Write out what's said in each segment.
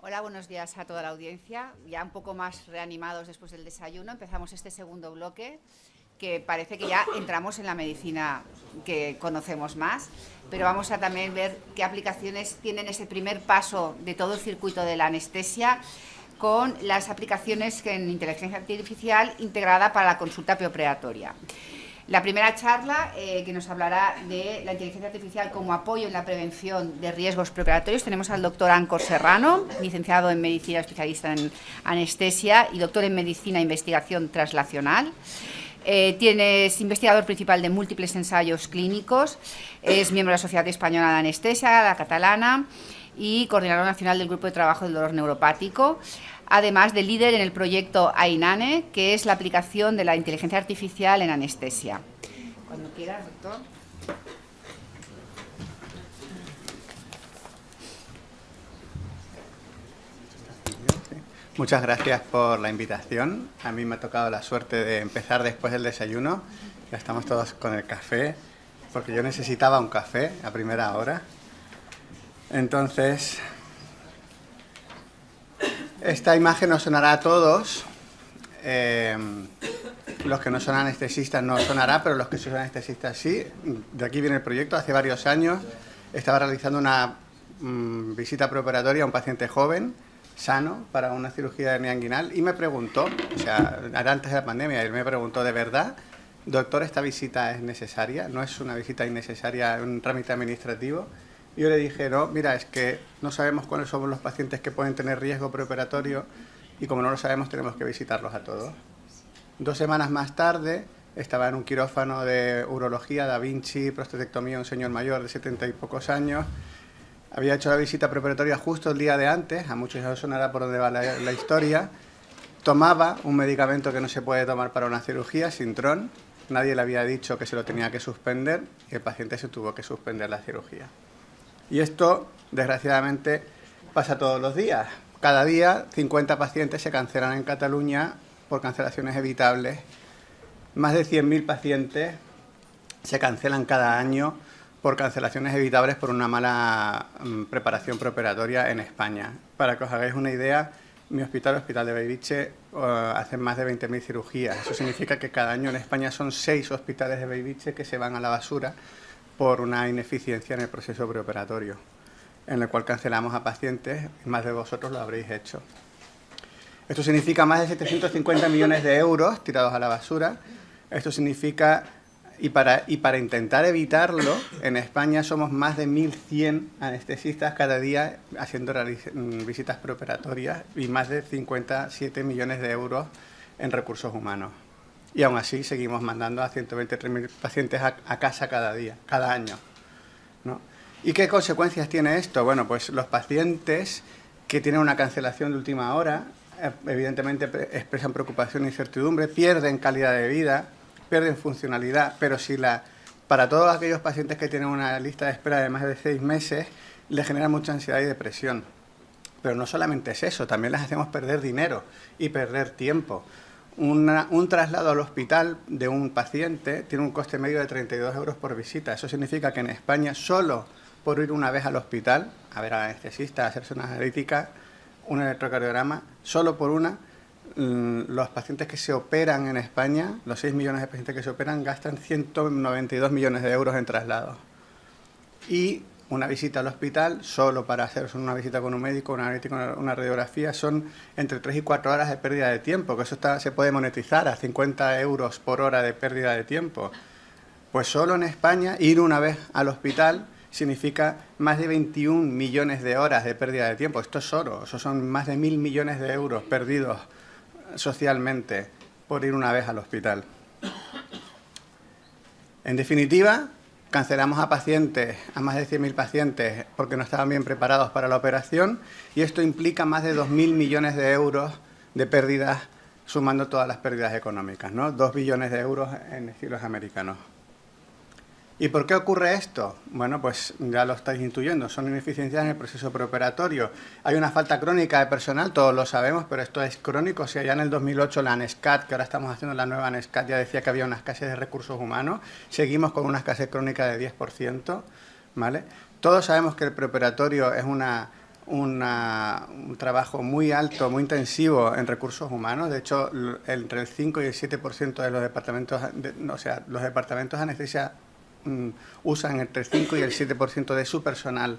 Hola, buenos días a toda la audiencia. Ya un poco más reanimados después del desayuno, empezamos este segundo bloque, que parece que ya entramos en la medicina que conocemos más, pero vamos a también ver qué aplicaciones tienen ese primer paso de todo el circuito de la anestesia con las aplicaciones en inteligencia artificial integrada para la consulta preoperatoria. La primera charla que nos hablará de la inteligencia artificial como apoyo en la prevención de riesgos preoperatorios, tenemos al doctor Ancor Serrano, licenciado en Medicina, especialista en anestesia y doctor en Medicina e Investigación Translacional. Es investigador principal de múltiples ensayos clínicos, es miembro de la Sociedad Española de Anestesia, la catalana, y coordinador nacional del Grupo de Trabajo del Dolor Neuropático, además de líder en el proyecto AINANE, que es la aplicación de la inteligencia artificial en anestesia. Cuando quieras, doctor. Muchas gracias por la invitación. A mí me ha tocado la suerte de empezar después del desayuno. Ya estamos todos con el café, porque yo necesitaba un café a primera hora. Entonces, esta imagen nos sonará a todos. Los que no son anestesistas no sonará, pero los que son anestesistas sí. De aquí viene el proyecto. Hace varios años estaba realizando una visita preoperatoria a un paciente joven, sano, para una cirugía de hernia inguinal, y me preguntó, o sea, era antes de la pandemia, él me preguntó, ¿de verdad, doctor, esta visita es necesaria? ¿No es una visita innecesaria, un trámite administrativo? Y yo le dije, no, mira, es que no sabemos cuáles son los pacientes que pueden tener riesgo preoperatorio y como no lo sabemos tenemos que visitarlos a todos. 2 semanas más tarde estaba en un quirófano de urología, Da Vinci, prostatectomía, un señor mayor de 70 y pocos años. Había hecho la visita preparatoria justo el día de antes, a muchos ya os sonará por dónde va la historia. Tomaba un medicamento que no se puede tomar para una cirugía, Sintron. Nadie le había dicho que se lo tenía que suspender y el paciente se tuvo que suspender la cirugía. Y esto, desgraciadamente, pasa todos los días. Cada día 50 pacientes se cancelan en Cataluña por cancelaciones evitables. Más de 100.000 pacientes se cancelan cada año por cancelaciones evitables por una mala preparación preoperatoria en España. Para que os hagáis una idea, mi hospital, el Hospital de Bellvitge, hace más de 20.000 cirugías. Eso significa que cada año en España son 6 hospitales de Bellvitge que se van a la basura por una ineficiencia en el proceso preoperatorio, en el cual cancelamos a pacientes, y más de vosotros lo habréis hecho. Esto significa más de 750 millones de euros tirados a la basura. Esto significa, y para intentar evitarlo, en España somos más de 1.100 anestesistas cada día haciendo visitas preoperatorias y más de 57 millones de euros en recursos humanos. Y aún así seguimos mandando a 123.000 pacientes a casa cada año, ¿no? ¿Y qué consecuencias tiene esto? Bueno, pues los pacientes que tienen una cancelación de última hora, evidentemente expresan preocupación e incertidumbre, pierden calidad de vida, pierden funcionalidad, pero para todos aquellos pacientes que tienen una lista de espera de más de 6 meses, les genera mucha ansiedad y depresión. Pero no solamente es eso, también les hacemos perder dinero y perder tiempo. Un traslado al hospital de un paciente tiene un coste medio de 32 euros por visita. Eso significa que en España, solo por ir una vez al hospital, a ver al anestesista, a hacerse una analítica, un electrocardiograma, solo por una, los pacientes que se operan en España, los 6 millones de pacientes que se operan, gastan 192 millones de euros en traslados. Y una visita al hospital, solo para hacerse una visita con un médico, una analítica, una radiografía, son entre 3 y 4 horas de pérdida de tiempo, que eso se puede monetizar a 50 euros por hora de pérdida de tiempo. Pues solo en España, ir una vez al hospital significa más de 21 millones de horas de pérdida de tiempo. Esto es oro, eso son más de 1.000 millones de euros perdidos socialmente por ir una vez al hospital. En definitiva, cancelamos a pacientes, a más de 100.000 pacientes, porque no estaban bien preparados para la operación, y esto implica más de 2.000 millones de euros de pérdidas, sumando todas las pérdidas económicas, ¿no? 2 billones de euros en estilos americanos. ¿Y por qué ocurre esto? Bueno, pues ya lo estáis intuyendo, son ineficiencias en el proceso preoperatorio. Hay una falta crónica de personal, todos lo sabemos, pero esto es crónico. Si allá en el 2008 la ANESCAT, que ahora estamos haciendo la nueva ANESCAT, ya decía que había una escasez de recursos humanos, seguimos con una escasez crónica de 10%, ¿vale? Todos sabemos que el preoperatorio es un trabajo muy alto, muy intensivo en recursos humanos. De hecho, entre el 5 y el 7% de los departamentos, los departamentos de anestesia usan entre el 5 y el 7% de su personal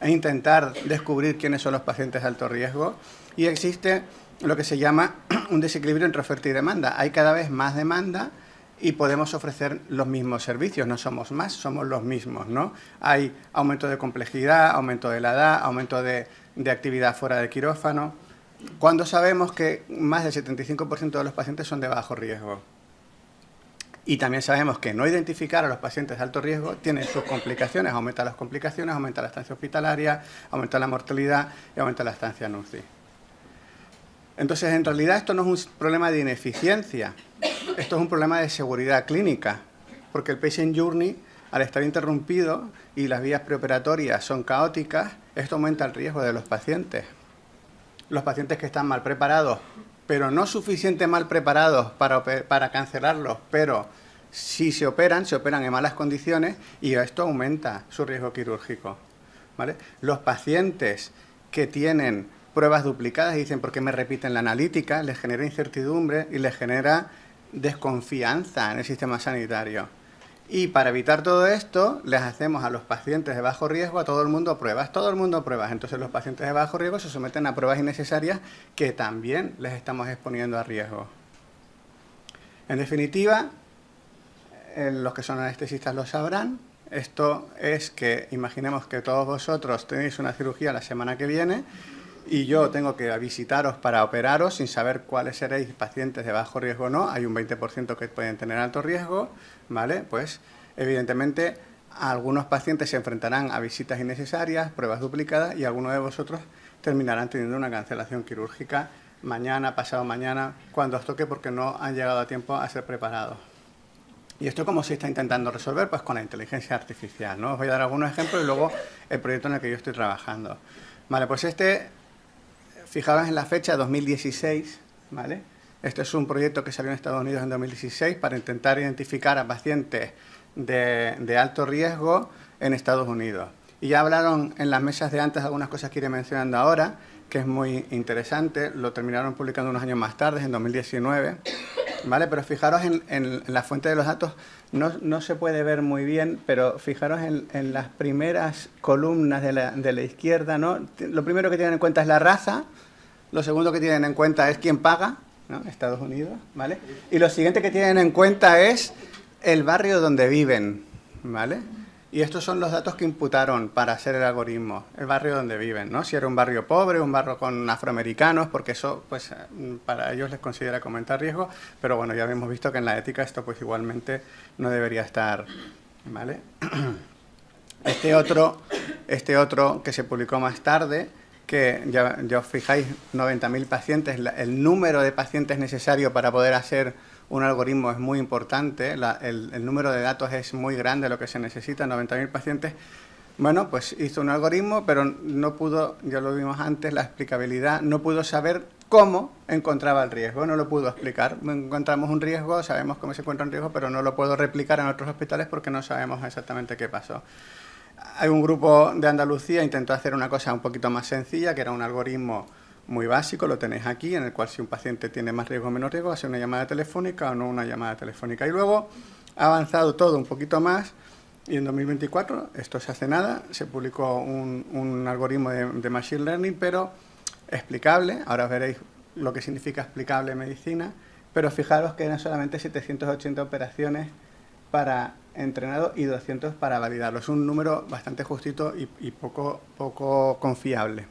e intentar descubrir quiénes son los pacientes de alto riesgo. Y existe lo que se llama un desequilibrio entre oferta y demanda. Hay cada vez más demanda y podemos ofrecer los mismos servicios. No somos más, somos los mismos, ¿no? Hay aumento de complejidad, aumento de la edad, aumento de actividad fuera del quirófano. Cuando sabemos que más del 75% de los pacientes son de bajo riesgo. Y también sabemos que no identificar a los pacientes de alto riesgo tiene sus complicaciones. Aumenta las complicaciones, aumenta la estancia hospitalaria, aumenta la mortalidad y aumenta la estancia en UCI. Entonces, en realidad, esto no es un problema de ineficiencia. Esto es un problema de seguridad clínica, porque el patient journey, al estar interrumpido y las vías preoperatorias son caóticas, esto aumenta el riesgo de los pacientes. Los pacientes que están mal preparados, pero no suficientemente mal preparados para cancelarlos, pero si se operan en malas condiciones y esto aumenta su riesgo quirúrgico, ¿vale? Los pacientes que tienen pruebas duplicadas y dicen, ¿por qué me repiten la analítica? Les genera incertidumbre y les genera desconfianza en el sistema sanitario. Y para evitar todo esto, les hacemos a los pacientes de bajo riesgo, a todo el mundo pruebas. Entonces los pacientes de bajo riesgo se someten a pruebas innecesarias que también les estamos exponiendo a riesgo. En definitiva, los que son anestesistas lo sabrán, esto es que imaginemos que todos vosotros tenéis una cirugía la semana que viene y yo tengo que visitaros para operaros sin saber cuáles seréis pacientes de bajo riesgo o no. Hay un 20% que pueden tener alto riesgo, ¿vale? Pues evidentemente algunos pacientes se enfrentarán a visitas innecesarias, pruebas duplicadas y algunos de vosotros terminarán teniendo una cancelación quirúrgica mañana, pasado mañana, cuando os toque porque no han llegado a tiempo a ser preparados. ¿Y esto cómo se está intentando resolver? Pues con la inteligencia artificial, ¿no? Os voy a dar algunos ejemplos y luego el proyecto en el que yo estoy trabajando. Vale, pues fijaros en la fecha, 2016, ¿vale? Este es un proyecto que salió en Estados Unidos en 2016 para intentar identificar a pacientes de alto riesgo en Estados Unidos. Y ya hablaron en las mesas de antes algunas cosas que iré mencionando ahora, que es muy interesante. Lo terminaron publicando unos años más tarde, en 2019, ¿vale? Pero fijaros en la fuente de los datos, no se puede ver muy bien, pero fijaros en las primeras columnas de la izquierda, ¿no? Lo primero que tienen en cuenta es la raza, lo segundo que tienen en cuenta es quién paga, ¿no? Estados Unidos, ¿vale? Y lo siguiente que tienen en cuenta es el barrio donde viven, ¿vale? Y estos son los datos que imputaron para hacer el algoritmo, el barrio donde viven, ¿no? Si era un barrio pobre, un barrio con afroamericanos, porque eso, pues, para ellos les considera como alto riesgo, pero bueno, ya hemos visto que en la ética esto, pues, igualmente no debería estar, ¿vale? Este otro que se publicó más tarde, que ya os fijáis, 90.000 pacientes, el número de pacientes necesario para poder hacer un algoritmo es muy importante, el número de datos es muy grande, lo que se necesita, 90.000 pacientes. Bueno, pues hizo un algoritmo, pero no pudo, ya lo vimos antes, la explicabilidad, no pudo saber cómo encontraba el riesgo, no lo pudo explicar. Encontramos un riesgo, sabemos cómo se encuentra un riesgo, pero no lo puedo replicar en otros hospitales porque no sabemos exactamente qué pasó. Hay un grupo de Andalucía intentó hacer una cosa un poquito más sencilla, que era un algoritmo muy básico, lo tenéis aquí, en el cual si un paciente tiene más riesgo o menos riesgo, hace una llamada telefónica o no una llamada telefónica. Y luego ha avanzado todo un poquito más y en 2024, esto se hace nada, se publicó un algoritmo de Machine Learning, pero explicable. Ahora veréis lo que significa explicable en medicina, pero fijaros que eran solamente 780 operaciones para entrenado y 200 para validarlo. Es un número bastante justito y poco confiable.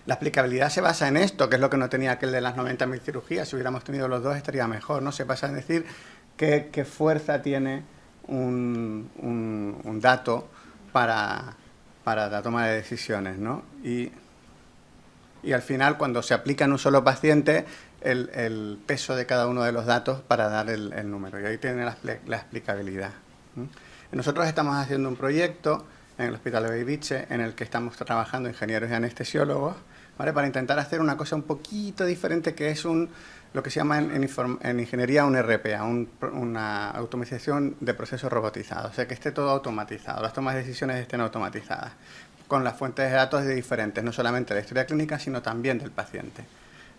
La explicabilidad se basa en esto, que es lo que no tenía aquel de las 90.000 cirugías. Si hubiéramos tenido los dos estaría mejor, ¿no? Se basa en decir qué fuerza tiene un dato para la toma de decisiones, ¿no? Y al final, cuando se aplica en un solo paciente, el peso de cada uno de los datos para dar el número. Y ahí tiene la explicabilidad. Nosotros estamos haciendo un proyecto en el Hospital de Bellvitge en el que estamos trabajando ingenieros y anestesiólogos, ¿vale? Para intentar hacer una cosa un poquito diferente, que es lo que se llama en ingeniería un RPA, una automatización de procesos robotizados, o sea, que esté todo automatizado, las tomas de decisiones estén automatizadas. con las fuentes de datos de diferentes, no solamente de la historia clínica, sino también del paciente.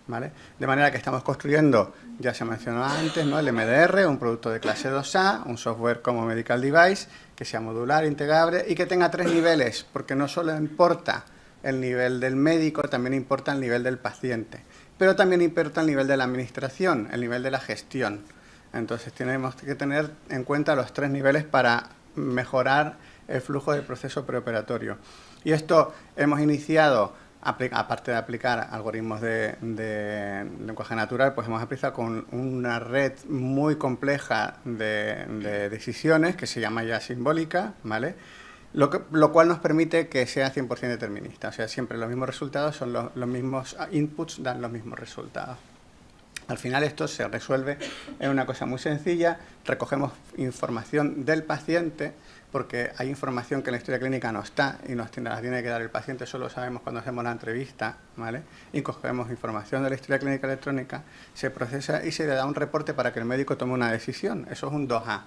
¿Vale? De manera que estamos construyendo, ya se mencionó antes, ¿no?, el MDR, un producto de clase 2A, un software como Medical Device, que sea modular, integrable y que tenga 3 niveles, porque no solo importa el nivel del médico, también importa el nivel del paciente, pero también importa el nivel de la administración, el nivel de la gestión. Entonces tenemos que tener en cuenta los 3 niveles para mejorar el flujo del proceso preoperatorio. Y esto hemos iniciado, aparte de aplicar algoritmos de lenguaje natural, pues hemos aplicado con una red muy compleja de decisiones que se llama ya simbólica, ¿vale? Lo cual nos permite que sea 100% determinista, o sea, siempre los mismos resultados son los mismos inputs, dan los mismos resultados. Al final esto se resuelve en una cosa muy sencilla, recogemos información del paciente, porque hay información que en la historia clínica no está y la tiene que dar el paciente, eso lo sabemos cuando hacemos la entrevista, ¿vale? Y cogemos información de la historia clínica electrónica, se procesa y se le da un reporte para que el médico tome una decisión, eso es un 2A,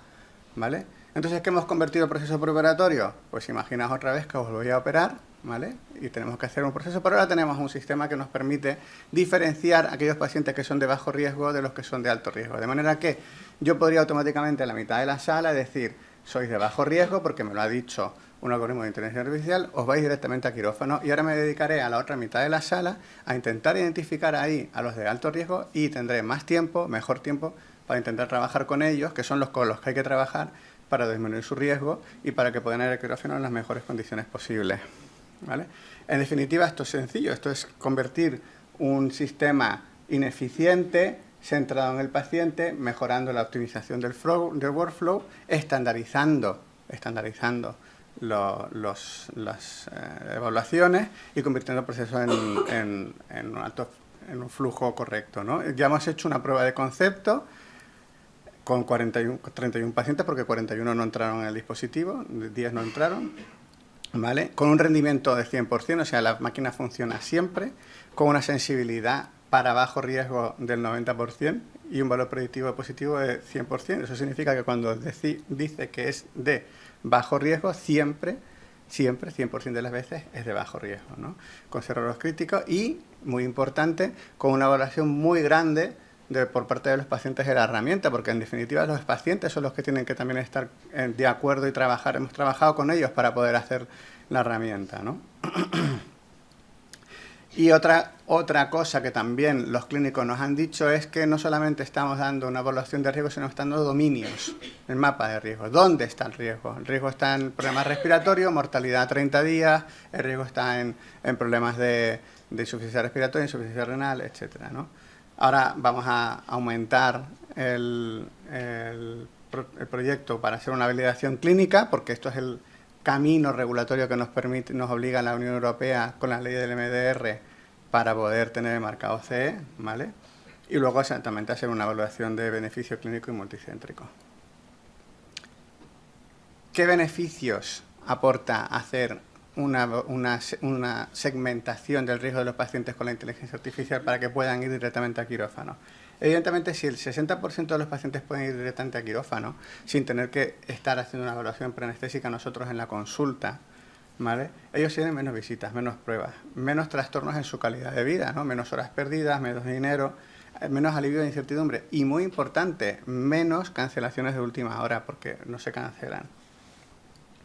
¿vale? Entonces, ¿qué hemos convertido el proceso preoperatorio? Pues imaginaos otra vez que os voy a operar, ¿vale? Y tenemos que hacer un proceso, pero ahora tenemos un sistema que nos permite diferenciar aquellos pacientes que son de bajo riesgo de los que son de alto riesgo. De manera que yo podría automáticamente en la mitad de la sala decir, sois de bajo riesgo porque me lo ha dicho un algoritmo de inteligencia artificial, os vais directamente a quirófano y ahora me dedicaré a la otra mitad de la sala a intentar identificar ahí a los de alto riesgo y tendré más tiempo, mejor tiempo, para intentar trabajar con ellos, que son los con los que hay que trabajar para disminuir su riesgo y para que puedan ir al quirófano en las mejores condiciones posibles, ¿vale? En definitiva, esto es sencillo, esto es convertir un sistema ineficiente, centrado en el paciente, mejorando la optimización del workflow, estandarizando las evaluaciones y convirtiendo el proceso en un flujo correcto, ¿no? Ya hemos hecho una prueba de concepto con 31 pacientes, porque 41 no entraron en el dispositivo, 10 no entraron, ¿vale? Con un rendimiento de 100%, o sea, la máquina funciona siempre, con una sensibilidad para bajo riesgo del 90% y un valor predictivo positivo de 100%. Eso significa que cuando dice que es de bajo riesgo, siempre, 100% de las veces es de bajo riesgo, ¿no? Con 0 errores críticos y, muy importante, con una evaluación muy grande por parte de los pacientes de la herramienta, porque en definitiva los pacientes son los que tienen que también estar de acuerdo y trabajar. Hemos trabajado con ellos para poder hacer la herramienta, ¿no? Y otra cosa que también los clínicos nos han dicho es que no solamente estamos dando una evaluación de riesgo, sino estamos dando dominios, el mapa de riesgo. ¿Dónde está el riesgo? El riesgo está en problemas respiratorios, mortalidad a 30 días, el riesgo está en problemas de insuficiencia respiratoria, insuficiencia renal, etcétera, ¿no? Ahora vamos a aumentar el proyecto para hacer una validación clínica, porque esto es el camino regulatorio que nos obliga a la Unión Europea con la ley del MDR para poder tener el marcado CE, ¿vale? Y luego exactamente hacer una evaluación de beneficio clínico y multicéntrico. ¿Qué beneficios aporta hacer una segmentación del riesgo de los pacientes con la inteligencia artificial para que puedan ir directamente a quirófano? Evidentemente, si el 60% de los pacientes pueden ir directamente a quirófano sin tener que estar haciendo una evaluación preanestésica nosotros en la consulta, ¿vale? Ellos tienen menos visitas, menos pruebas, menos trastornos en su calidad de vida, ¿no? Menos horas perdidas, menos dinero, menos alivio de incertidumbre y, muy importante, menos cancelaciones de última hora porque no se cancelan.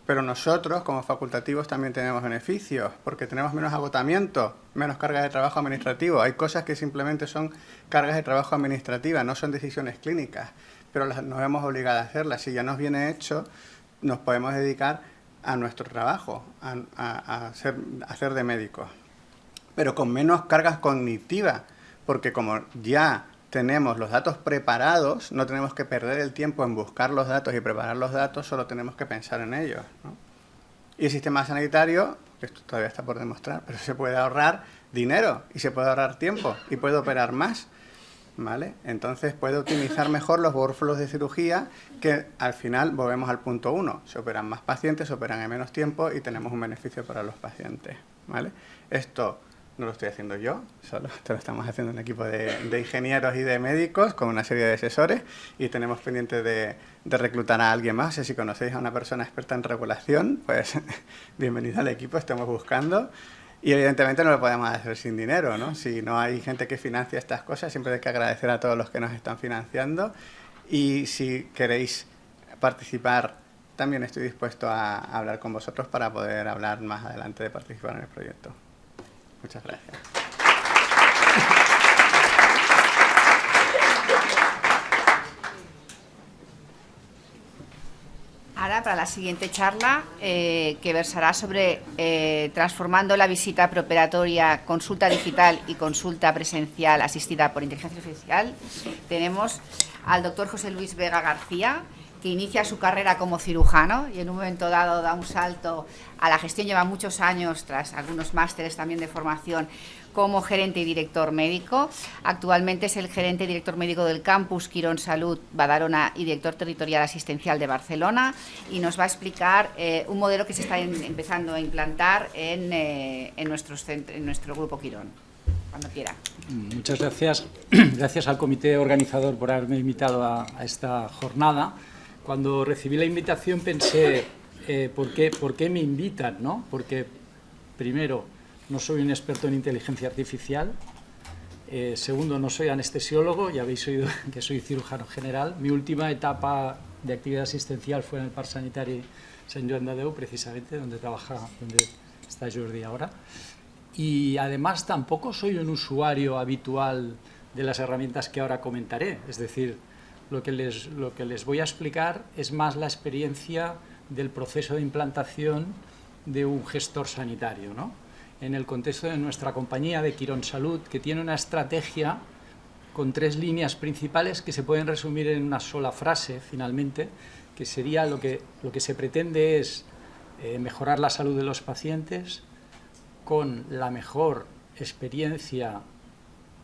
Pero nosotros, como facultativos, también tenemos beneficios, porque tenemos menos agotamiento, menos cargas de trabajo administrativo. Hay cosas que simplemente son cargas de trabajo administrativas, no son decisiones clínicas, pero nos vemos obligados a hacerlas. Si ya nos viene hecho, nos podemos dedicar a nuestro trabajo, a hacer de médicos. Pero con menos cargas cognitivas, porque como ya tenemos los datos preparados, no tenemos que perder el tiempo en buscar los datos y preparar los datos, solo tenemos que pensar en ellos, ¿no? Y el sistema sanitario, esto todavía está por demostrar, pero se puede ahorrar dinero y se puede ahorrar tiempo y puede operar más, ¿vale? Entonces puede optimizar mejor los workflows de cirugía, que al final volvemos al punto 1. Se operan más pacientes, se operan en menos tiempo y tenemos un beneficio para los pacientes, ¿vale? Esto no lo estoy haciendo yo solo, esto lo estamos haciendo un equipo de ingenieros y de médicos con una serie de asesores y tenemos pendiente de reclutar a alguien más. Si conocéis a una persona experta en regulación, pues bienvenido al equipo, estamos buscando. Y evidentemente no lo podemos hacer sin dinero, ¿no? Si no hay gente que financia estas cosas, siempre hay que agradecer a todos los que nos están financiando. Y si queréis participar, también estoy dispuesto a hablar con vosotros para poder hablar más adelante de participar en el proyecto. Muchas gracias. Ahora, para la siguiente charla, que versará sobre transformando la visita preoperatoria, consulta digital y consulta presencial asistida por inteligencia artificial, tenemos al doctor José Luis Vega García, que inicia su carrera como cirujano y en un momento dado da un salto a la gestión. Lleva muchos años, tras algunos másteres también de formación, como gerente y director médico. Actualmente es el gerente y director médico del Campus Quirón Salud Badalona y director territorial asistencial de Barcelona, y nos va a explicar un modelo que se está empezando a implantar en nuestro grupo Quirón. Cuando quiera. Muchas gracias. Gracias al comité organizador por haberme invitado a esta jornada. Cuando recibí la invitación pensé, ¿por qué me invitan, ¿no? Porque, primero, no soy un experto en inteligencia artificial. Segundo, no soy anestesiólogo, ya habéis oído que soy cirujano general. Mi última etapa de actividad asistencial fue en el Parc Sanitari Sant Joan de Déu, precisamente, donde está Jordi ahora. Y además tampoco soy un usuario habitual de las herramientas que ahora comentaré. Es decir, lo que les voy a explicar es más la experiencia del proceso de implantación de un gestor sanitario, ¿no? En el contexto de nuestra compañía de Quirón Salud, que tiene una estrategia con 3 líneas principales que se pueden resumir en una sola frase, finalmente, que sería lo que se pretende es mejorar la salud de los pacientes con la mejor experiencia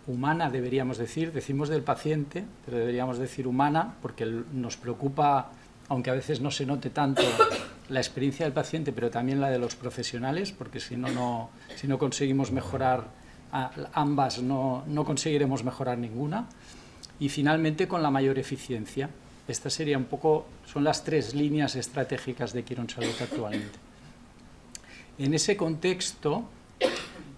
humana, deberíamos decir. Decimos del paciente, pero deberíamos decir humana, porque nos preocupa, aunque a veces no se note tanto, la experiencia del paciente, pero también la de los profesionales, porque si no conseguimos mejorar ambas, no conseguiremos mejorar ninguna. Y finalmente con la mayor eficiencia. Estas son las 3 líneas estratégicas de Quirón Salud actualmente. En ese contexto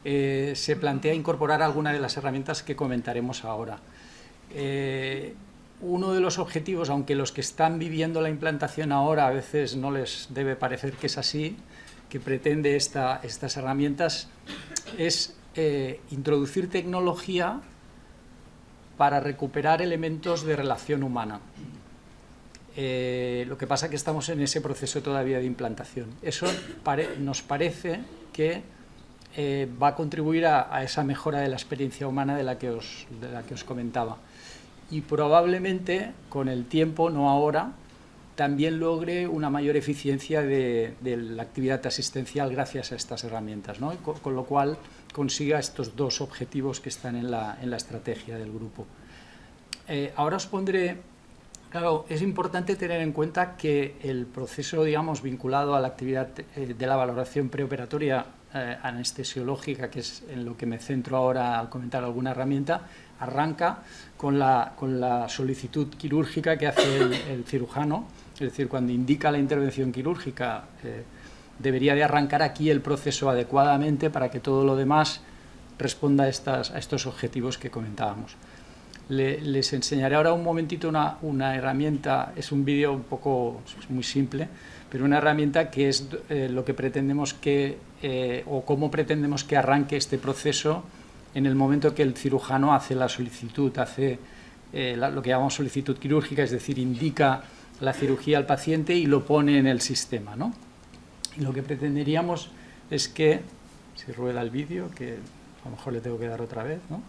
se plantea incorporar alguna de las herramientas que comentaremos ahora. Uno de los objetivos, aunque los que están viviendo la implantación ahora a veces no les debe parecer que es así, que pretende estas herramientas, es introducir tecnología para recuperar elementos de relación humana. Lo que pasa es que estamos en ese proceso todavía de implantación. Eso nos parece que va a contribuir a esa mejora de la experiencia humana de la que os comentaba. Y probablemente con el tiempo, no ahora, también logre una mayor eficiencia de la actividad asistencial gracias a estas herramientas, ¿no? Con lo cual consiga estos 2 objetivos que están en la estrategia del grupo. Ahora os pondré. Claro, es importante tener en cuenta que el proceso, digamos, vinculado a la actividad de la valoración preoperatoria anestesiológica, que es en lo que me centro ahora al comentar alguna herramienta, arranca con la solicitud quirúrgica que hace el cirujano. Es decir, cuando indica la intervención quirúrgica, debería de arrancar aquí el proceso adecuadamente para que todo lo demás responda a estos objetivos que comentábamos. Les enseñaré ahora un momentito una herramienta. Es un vídeo muy simple, pero una herramienta que es lo que pretendemos o cómo pretendemos que arranque este proceso en el momento que el cirujano hace la solicitud, hace lo que llamamos solicitud quirúrgica, es decir, indica la cirugía al paciente y lo pone en el sistema, ¿no? Y lo que pretenderíamos es que, si rueda el vídeo, que a lo mejor le tengo que dar otra vez, ¿no?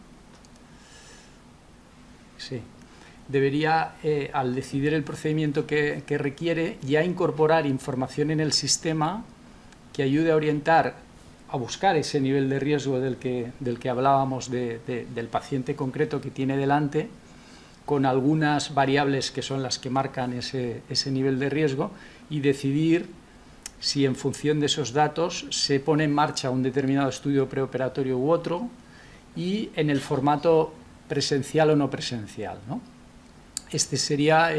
Sí. Debería, al decidir el procedimiento que requiere, ya incorporar información en el sistema que ayude a orientar, a buscar ese nivel de riesgo del que hablábamos del paciente concreto que tiene delante, con algunas variables que son las que marcan ese nivel de riesgo, y decidir si en función de esos datos se pone en marcha un determinado estudio preoperatorio u otro, y en el formato presencial o no presencial, ¿no? Este sería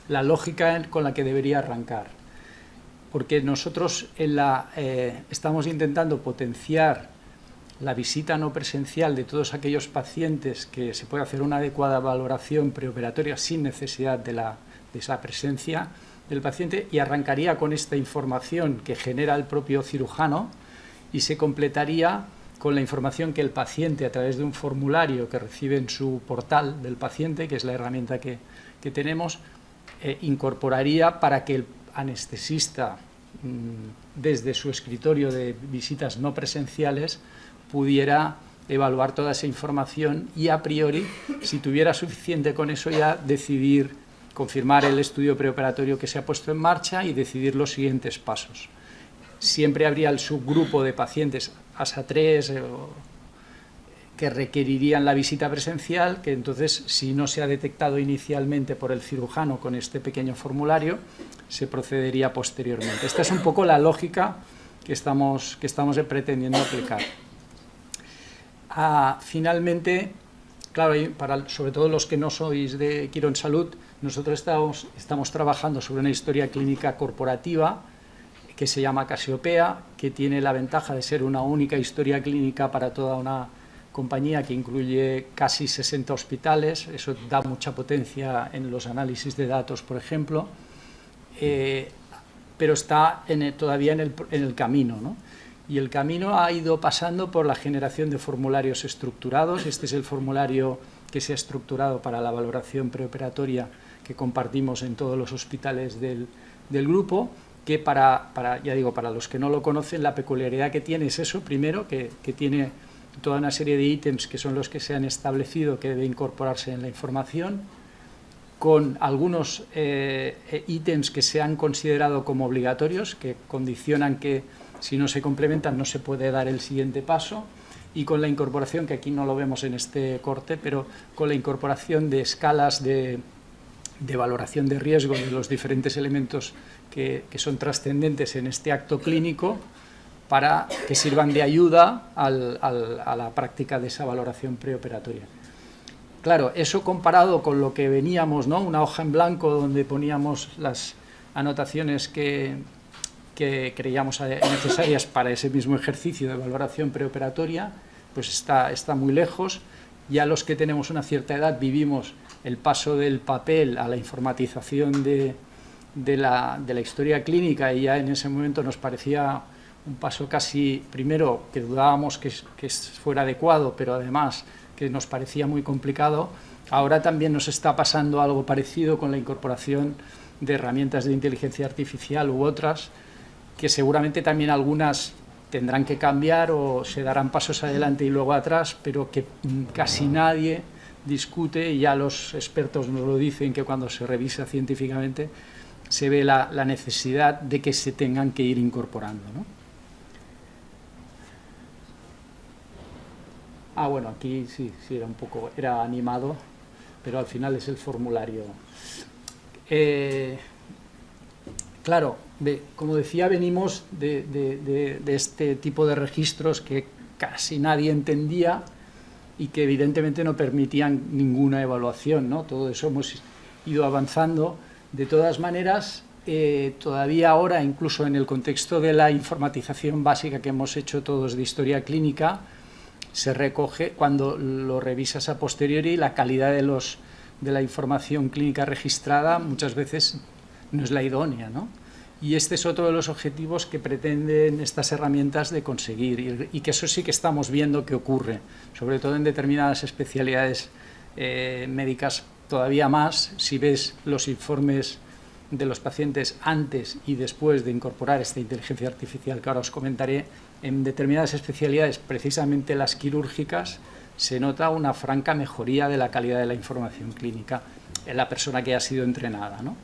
la lógica con la que debería arrancar, porque nosotros estamos intentando potenciar la visita no presencial de todos aquellos pacientes que se puede hacer una adecuada valoración preoperatoria sin necesidad de esa presencia del paciente, y arrancaría con esta información que genera el propio cirujano y se completaría con la información que el paciente, a través de un formulario que recibe en su portal del paciente, que es la herramienta que tenemos, incorporaría para que el anestesista, desde su escritorio de visitas no presenciales, pudiera evaluar toda esa información y, a priori, si tuviera suficiente con eso, ya decidir, confirmar el estudio preoperatorio que se ha puesto en marcha y decidir los siguientes pasos. Siempre habría el subgrupo de pacientes ASA 3 que requerirían la visita presencial, que entonces, si no se ha detectado inicialmente por el cirujano con este pequeño formulario, se procedería posteriormente. Esta es un poco la lógica que estamos pretendiendo aplicar. Finalmente, claro, sobre todo los que no sois de Quirónsalud, nosotros estamos trabajando sobre una historia clínica corporativa que se llama Casiopea, que tiene la ventaja de ser una única historia clínica para toda una compañía que incluye casi 60 hospitales. Eso da mucha potencia en los análisis de datos, por ejemplo, pero está todavía en el camino, ¿no? Y el camino ha ido pasando por la generación de formularios estructurados. Este es el formulario que se ha estructurado para la valoración preoperatoria que compartimos en todos los hospitales del grupo, que para los que no lo conocen, la peculiaridad que tiene es eso, primero, que tiene toda una serie de ítems que son los que se han establecido que debe incorporarse en la información, con algunos ítems que se han considerado como obligatorios, que condicionan que si no se complementan no se puede dar el siguiente paso, y con la incorporación, que aquí no lo vemos en este corte, pero con la incorporación de escalas de valoración de riesgo de los diferentes elementos que son trascendentes en este acto clínico, para que sirvan de ayuda a la práctica de esa valoración preoperatoria. Claro, eso comparado con lo que veníamos, ¿no? Una hoja en blanco donde poníamos las anotaciones que creíamos necesarias para ese mismo ejercicio de valoración preoperatoria, pues está muy lejos. Ya los que tenemos una cierta edad vivimos el paso del papel a la informatización de la historia clínica, y ya en ese momento nos parecía un paso casi, primero, que dudábamos que fuera adecuado, pero además que nos parecía muy complicado. Ahora también nos está pasando algo parecido con la incorporación de herramientas de inteligencia artificial u otras, que seguramente también algunas tendrán que cambiar o se darán pasos adelante y luego atrás, pero que casi nadie discute, y ya los expertos nos lo dicen, que cuando se revisa científicamente se ve la necesidad de que se tengan que ir incorporando, ¿no? Bueno, aquí sí, era animado, pero al final es el formulario. Claro, como decía, venimos de este tipo de registros que casi nadie entendía y que evidentemente no permitían ninguna evaluación, ¿no? Todo eso hemos ido avanzando. De todas maneras, todavía ahora, incluso en el contexto de la informatización básica que hemos hecho todos de historia clínica, se recoge, cuando lo revisas a posteriori, la calidad de la información clínica registrada muchas veces no es la idónea, ¿no? Y este es otro de los objetivos que pretenden estas herramientas de conseguir, y que eso sí que estamos viendo que ocurre, sobre todo en determinadas especialidades médicas todavía más. Si ves los informes de los pacientes antes y después de incorporar esta inteligencia artificial que ahora os comentaré, en determinadas especialidades, precisamente las quirúrgicas, se nota una franca mejoría de la calidad de la información clínica en la persona que ha sido entrenada, ¿no?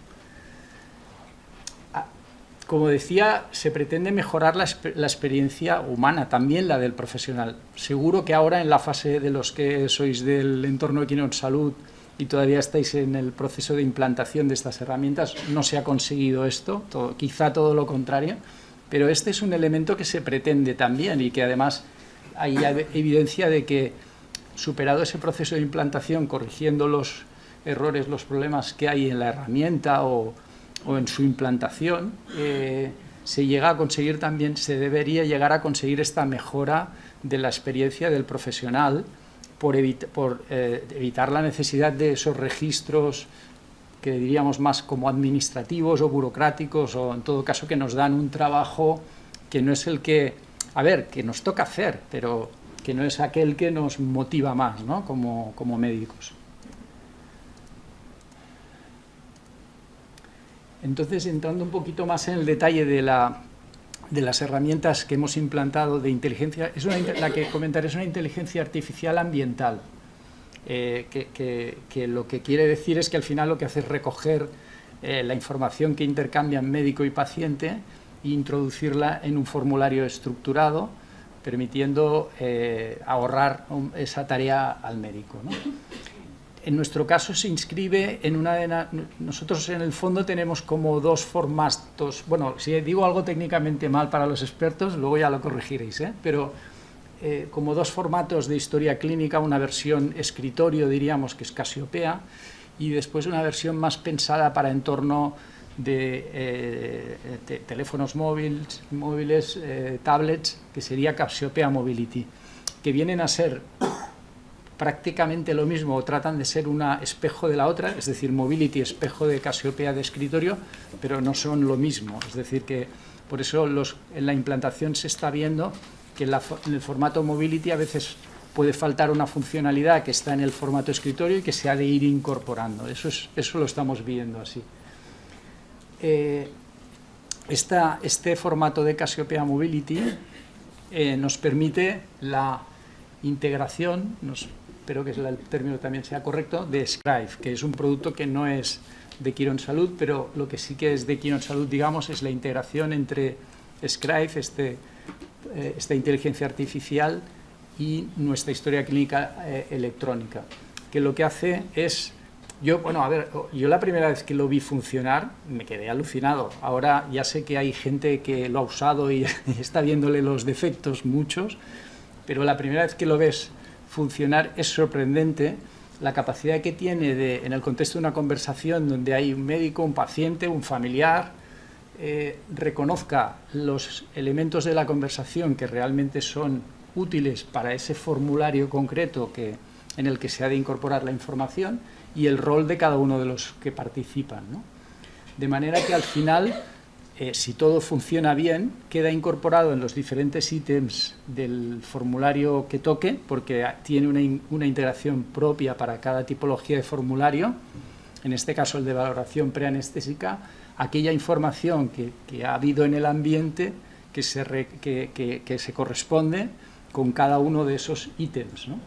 Como decía, se pretende mejorar la experiencia humana, también la del profesional. Seguro que ahora, en la fase de los que sois del entorno de Quirónsalud y todavía estáis en el proceso de implantación de estas herramientas, no se ha conseguido esto, quizá todo lo contrario, pero este es un elemento que se pretende también y que además hay evidencia de que, superado ese proceso de implantación, corrigiendo los errores, los problemas que hay en la herramienta o en su implantación, se llega a conseguir también, se debería llegar a conseguir esta mejora de la experiencia del profesional por evitar la necesidad de esos registros que diríamos más como administrativos o burocráticos, o en todo caso que nos dan un trabajo que no es el que, que nos toca hacer, pero que no es aquel que nos motiva más, ¿no? como médicos. Entonces, entrando un poquito más en el detalle de las herramientas que hemos implantado de inteligencia, la que comentaré es una inteligencia artificial ambiental, que lo que quiere decir es que al final lo que hace es recoger la información que intercambian médico y paciente e introducirla en un formulario estructurado, permitiendo ahorrar esa tarea al médico, ¿no? En nuestro caso se inscribe en una de... Nosotros en el fondo tenemos como dos formatos. Bueno, si digo algo técnicamente mal para los expertos, luego ya lo corregiréis, pero como dos formatos de historia clínica, una versión escritorio, diríamos, que es Casiopea, y después una versión más pensada para entorno de teléfonos móviles, tablets, que sería Casiopea Mobility, que vienen a ser prácticamente lo mismo, o tratan de ser un espejo de la otra, es decir, Mobility, espejo de Casiopea de escritorio, pero no son lo mismo. Es decir, que por eso en la implantación se está viendo que en el formato Mobility a veces puede faltar una funcionalidad que está en el formato escritorio y que se ha de ir incorporando. Eso lo estamos viendo así. Este formato de Casiopea Mobility nos permite la integración, espero que el término también sea correcto, de Scribe, que es un producto que no es de Quirónsalud, pero lo que sí que es de Quirónsalud, digamos, es la integración entre Scribe, esta inteligencia artificial, y nuestra historia clínica electrónica, que lo que hace es... Yo la primera vez que lo vi funcionar me quedé alucinado. Ahora ya sé que hay gente que lo ha usado y está viéndole los defectos, muchos, pero la primera vez que lo ves funcionar es sorprendente la capacidad que tiene en el contexto de una conversación donde hay un médico, un paciente, un familiar, reconozca los elementos de la conversación que realmente son útiles para ese formulario concreto en el que se ha de incorporar la información y el rol de cada uno de los que participan, ¿no? De manera que al final, si todo funciona bien, queda incorporado en los diferentes ítems del formulario que toque, porque tiene una integración propia para cada tipología de formulario, en este caso el de valoración preanestésica, aquella información que ha habido en el ambiente que se corresponde con cada uno de esos ítems, ¿no?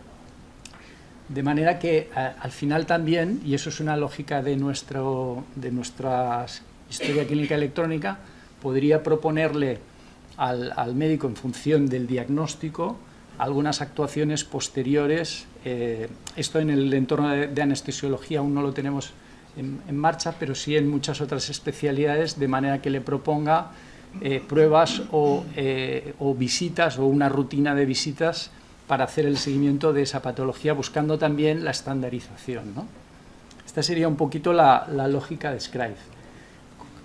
De manera que al final también, y eso es una lógica de nuestra historia clínica electrónica, podría proponerle al médico en función del diagnóstico algunas actuaciones posteriores. Esto en el entorno de anestesiología aún no lo tenemos en marcha, pero sí en muchas otras especialidades, de manera que le proponga pruebas o visitas o una rutina de visitas para hacer el seguimiento de esa patología, buscando también la estandarización, ¿no? Esta sería un poquito la lógica de Scribe.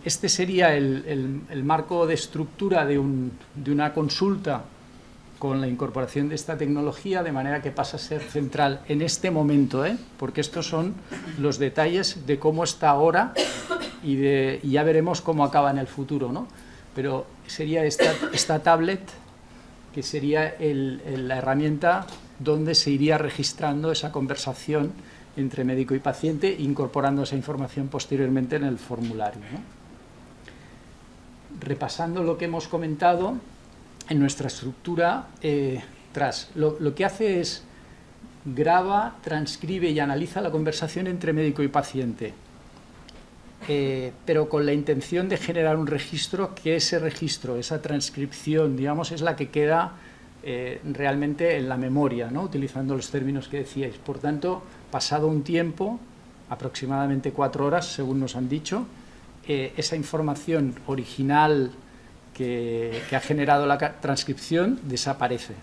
Este sería el marco de estructura de una consulta con la incorporación de esta tecnología, de manera que pasa a ser central en este momento, porque estos son los detalles de cómo está ahora y ya veremos cómo acaba en el futuro, ¿no? Pero sería esta tablet, que sería la herramienta donde se iría registrando esa conversación entre médico y paciente, incorporando esa información posteriormente en el formulario, ¿no? Repasando lo que hemos comentado, en nuestra estructura, lo que hace es graba, transcribe y analiza la conversación entre médico y paciente, pero con la intención de generar un registro, que ese registro, esa transcripción, digamos, es la que queda realmente en la memoria, ¿no? Utilizando los términos que decíais. Por tanto, pasado un tiempo, aproximadamente 4 horas, según nos han dicho, esa información original que ha generado la transcripción desaparece.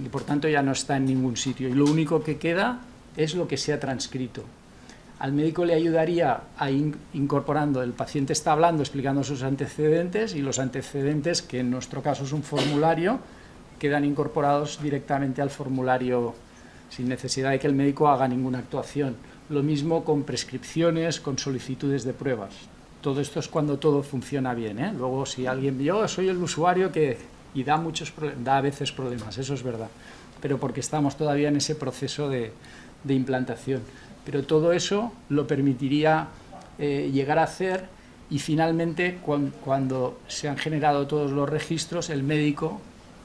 Y por tanto ya no está en ningún sitio. Y lo único que queda es lo que se ha transcrito. Al médico le ayudaría a incorporando, el paciente está hablando, explicando sus antecedentes, y los antecedentes, que en nuestro caso es un formulario, quedan incorporados directamente al formulario sin necesidad de que el médico haga ninguna actuación. Lo mismo con prescripciones, con solicitudes de pruebas. Todo esto es cuando todo funciona bien, ¿eh? Luego, si alguien, yo soy el usuario que... y da a veces problemas, eso es verdad, pero porque estamos todavía en ese proceso de implantación. Pero todo eso lo permitiría llegar a hacer, y finalmente cuando se han generado todos los registros, el médico,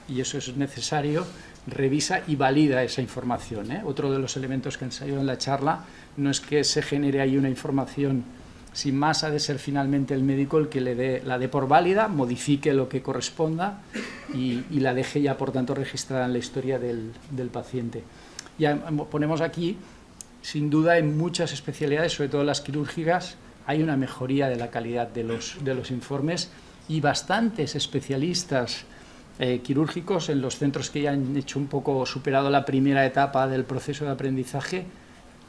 y eso es necesario, revisa y valida esa información, ¿eh? Otro de los elementos que han salido en la charla no es que se genere ahí una información sin más, ha de ser finalmente el médico el que la dé por válida, modifique lo que corresponda y la deje ya, por tanto, registrada en la historia del paciente. Ya ponemos aquí, sin duda, en muchas especialidades, sobre todo las quirúrgicas, hay una mejoría de la calidad de los informes, y bastantes especialistas quirúrgicos en los centros que ya han hecho un poco, superado la primera etapa del proceso de aprendizaje,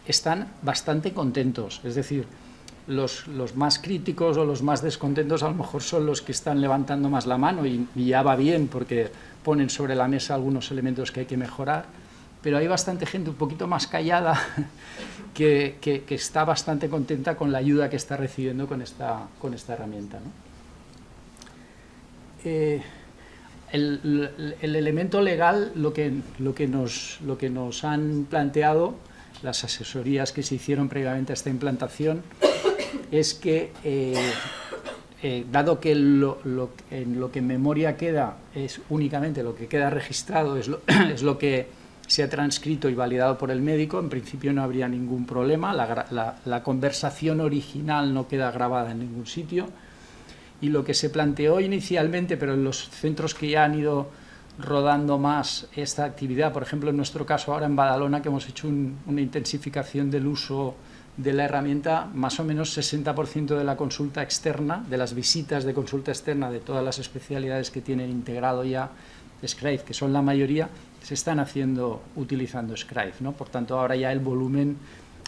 están bastante contentos. Es decir, los más críticos o los más descontentos a lo mejor son los que están levantando más la mano, y ya va bien porque ponen sobre la mesa algunos elementos que hay que mejorar, pero hay bastante gente un poquito más callada que está bastante contenta con la ayuda que está recibiendo con esta herramienta, ¿no? El elemento legal, lo que nos han planteado las asesorías que se hicieron previamente a esta implantación, es que dado que en lo que en memoria queda es únicamente lo que queda registrado, es lo que se ha transcrito y validado por el médico, en principio no habría ningún problema. La conversación original no queda grabada en ningún sitio, y lo que se planteó inicialmente, pero en los centros que ya han ido rodando más esta actividad, por ejemplo en nuestro caso ahora en Badalona, que hemos hecho una intensificación del uso de la herramienta, más o menos 60% de la consulta externa, de las visitas de consulta externa de todas las especialidades que tienen integrado ya Scribe, que son la mayoría, se están haciendo utilizando Scribe, ¿no? Por tanto, ahora ya el volumen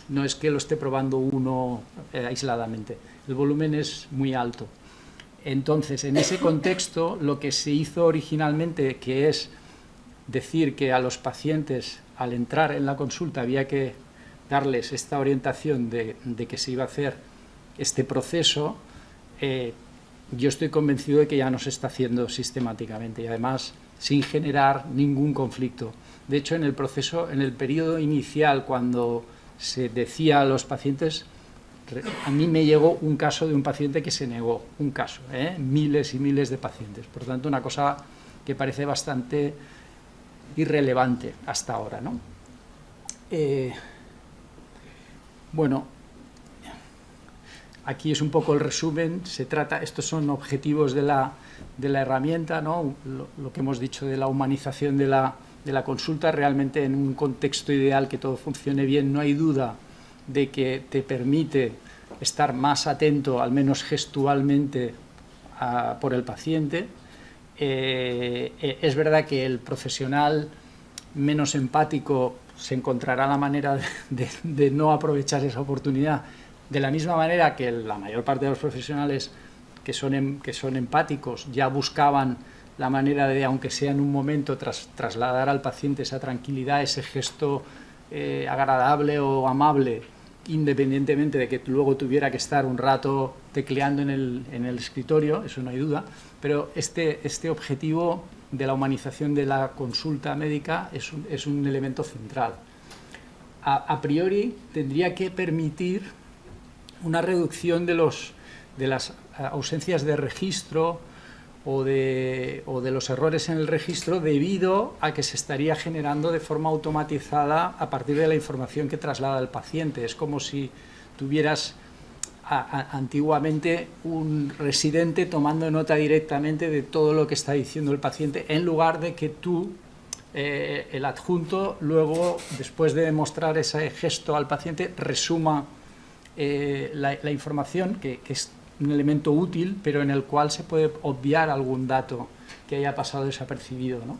no es que lo esté probando uno aisladamente, el volumen es muy alto. Entonces, en ese contexto, lo que se hizo originalmente, que es decir que a los pacientes al entrar en la consulta había que darles esta orientación de que se iba a hacer este proceso, yo estoy convencido de que ya no se está haciendo sistemáticamente, y además sin generar ningún conflicto. De hecho, en el proceso, en el periodo inicial, cuando se decía a los pacientes, a mí me llegó un caso de un paciente que se negó, un caso, miles y miles de pacientes. Por tanto, una cosa que parece bastante irrelevante hasta ahora, ¿no? Bueno, aquí es un poco el resumen. Estos son objetivos de la herramienta, ¿no? Lo que hemos dicho de la humanización de la consulta. Realmente, en un contexto ideal que todo funcione bien, no hay duda de que te permite estar más atento, al menos gestualmente, por el paciente. Es verdad que el profesional menos empático se encontrará la manera de no aprovechar esa oportunidad, de la misma manera que la mayor parte de los profesionales que son empáticos ya buscaban la manera de, aunque sea en un momento, trasladar al paciente esa tranquilidad, ese gesto agradable o amable, independientemente de que luego tuviera que estar un rato tecleando en el escritorio, eso no hay duda, pero este objetivo de la humanización de la consulta médica es un elemento central. A priori tendría que permitir una reducción de las ausencias de registro o de los errores en el registro, debido a que se estaría generando de forma automatizada a partir de la información que traslada el paciente. Es como si tuvieras antiguamente un residente tomando nota directamente de todo lo que está diciendo el paciente, en lugar de que tú, el adjunto, luego, después de demostrar ese gesto al paciente, resuma la información, que es un elemento útil, pero en el cual se puede obviar algún dato que haya pasado desapercibido, ¿no?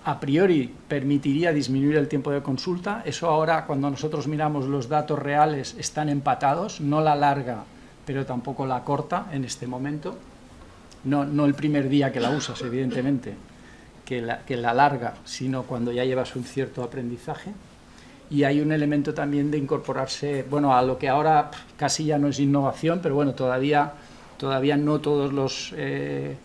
A priori permitiría disminuir el tiempo de consulta. Eso ahora, cuando nosotros miramos los datos reales, están empatados, no la larga, pero tampoco la corta en este momento. No el primer día que la usas, evidentemente, que la larga, sino cuando ya llevas un cierto aprendizaje. Y hay un elemento también de incorporarse, bueno, a lo que ahora casi ya no es innovación, pero bueno, todavía no todos los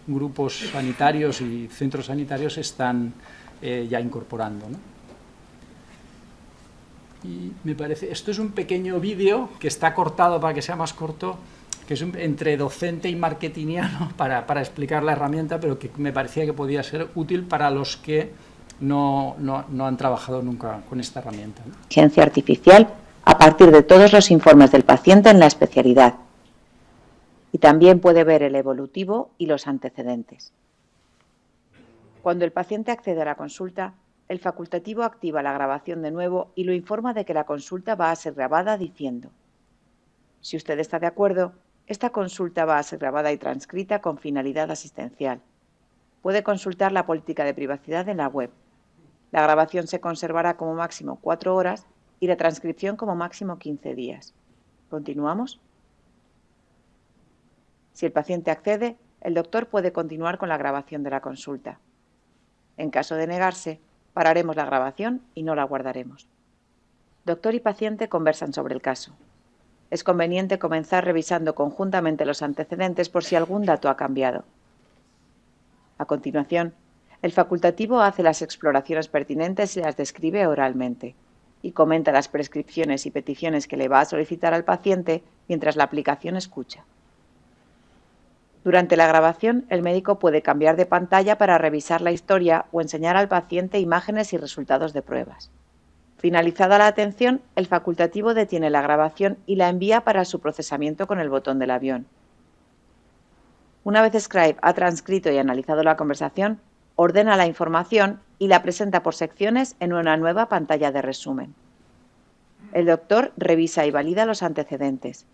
grupos sanitarios y centros sanitarios están ya incorporando, ¿no? Y me parece, esto es un pequeño vídeo que está cortado para que sea más corto, que es entre docente y marketingiano para explicar la herramienta, pero que me parecía que podía ser útil para los que no han trabajado nunca con esta herramienta, ¿no? Inteligencia artificial a partir de todos los informes del paciente en la especialidad. Y también puede ver el evolutivo y los antecedentes. Cuando el paciente accede a la consulta, el facultativo activa la grabación de nuevo y lo informa de que la consulta va a ser grabada diciendo: si usted está de acuerdo, esta consulta va a ser grabada y transcrita con finalidad asistencial. Puede consultar la política de privacidad en la web. La grabación se conservará como máximo 4 horas y la transcripción como máximo 15 días. ¿Continuamos? Si el paciente accede, el doctor puede continuar con la grabación de la consulta. En caso de negarse, pararemos la grabación y no la guardaremos. Doctor y paciente conversan sobre el caso. Es conveniente comenzar revisando conjuntamente los antecedentes por si algún dato ha cambiado. A continuación, el facultativo hace las exploraciones pertinentes y las describe oralmente, y comenta las prescripciones y peticiones que le va a solicitar al paciente mientras la aplicación escucha. Durante la grabación, el médico puede cambiar de pantalla para revisar la historia o enseñar al paciente imágenes y resultados de pruebas. Finalizada la atención, el facultativo detiene la grabación y la envía para su procesamiento con el botón del avión. Una vez Scribe ha transcrito y analizado la conversación, ordena la información y la presenta por secciones en una nueva pantalla de resumen. El doctor revisa y valida los antecedentes.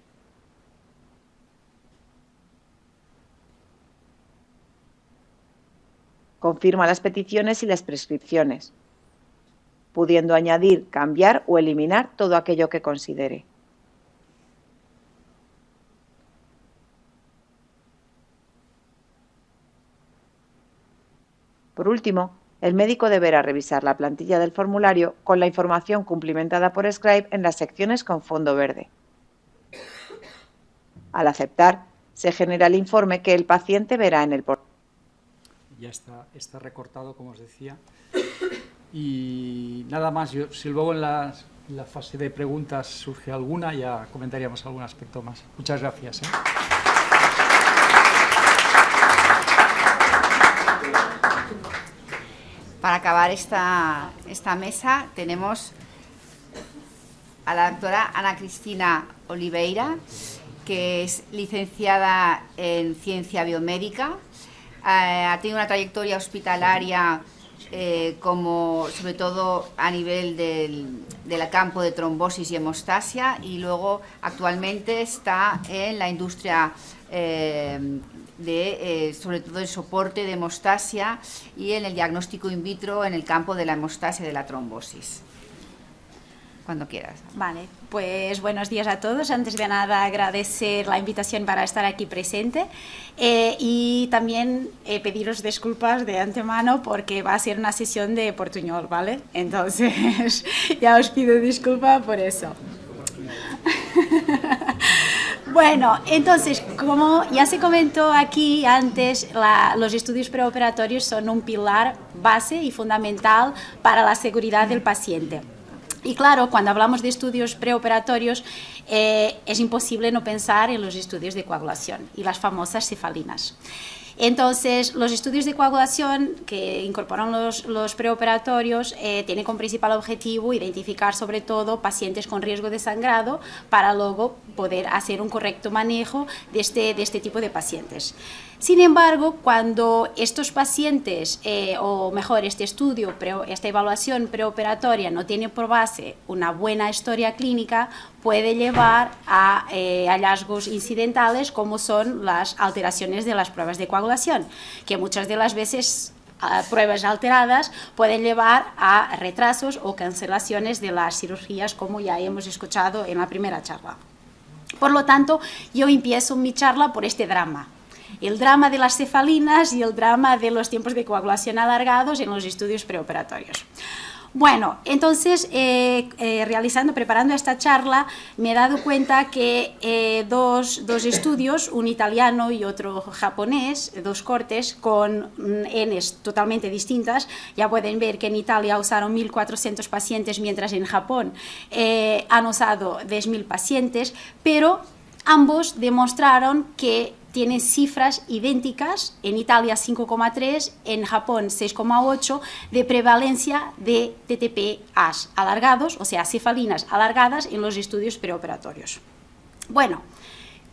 Confirma las peticiones y las prescripciones, pudiendo añadir, cambiar o eliminar todo aquello que considere. Por último, el médico deberá revisar la plantilla del formulario con la información cumplimentada por Scribe en las secciones con fondo verde. Al aceptar, se genera el informe que el paciente verá en el portal. Ya está recortado, como os decía. Y nada más, si luego en la fase de preguntas surge alguna, ya comentaríamos algún aspecto más. Muchas gracias, ¿eh? Para acabar esta mesa tenemos a la doctora Ana Cristina Oliveira, que es licenciada en Ciencia Biomédica. Ha tenido una trayectoria hospitalaria sobre todo a nivel del campo de trombosis y hemostasia, y luego actualmente está en la industria sobre todo el soporte de hemostasia y en el diagnóstico in vitro en el campo de la hemostasia y de la trombosis. Cuando quieras. Vale, pues buenos días a todos. Antes de nada, agradecer la invitación para estar aquí presente y también pediros disculpas de antemano porque va a ser una sesión de portuñol, ¿vale? Entonces, ya os pido disculpas por eso. Bueno, entonces, como ya se comentó aquí antes, los estudios preoperatorios son un pilar base y fundamental para la seguridad del paciente. Y claro, cuando hablamos de estudios preoperatorios, es imposible no pensar en los estudios de coagulación y las famosas cefalinas. Entonces, los estudios de coagulación que incorporan los preoperatorios tienen como principal objetivo identificar sobre todo pacientes con riesgo de sangrado para luego poder hacer un correcto manejo de este tipo de pacientes. Sin embargo, cuando estos pacientes, o mejor, este estudio, esta evaluación preoperatoria no tiene por base una buena historia clínica, puede llevar a hallazgos incidentales como son las alteraciones de las pruebas de coagulación, que muchas de las veces pruebas alteradas pueden llevar a retrasos o cancelaciones de las cirugías, como ya hemos escuchado en la primera charla. Por lo tanto, yo empiezo mi charla por este drama. El drama de las cefalinas y el drama de los tiempos de coagulación alargados en los estudios preoperatorios. Bueno, entonces, preparando esta charla, me he dado cuenta que dos estudios, un italiano y otro japonés, dos cortes con Ns totalmente distintas. Ya pueden ver que en Italia usaron 1.400 pacientes, mientras en Japón han usado 10.000 pacientes, pero ambos demostraron que tienen cifras idénticas, en Italia 5,3, en Japón 6,8, de prevalencia de TTPAs alargados, o sea, cefalinas alargadas en los estudios preoperatorios. Bueno,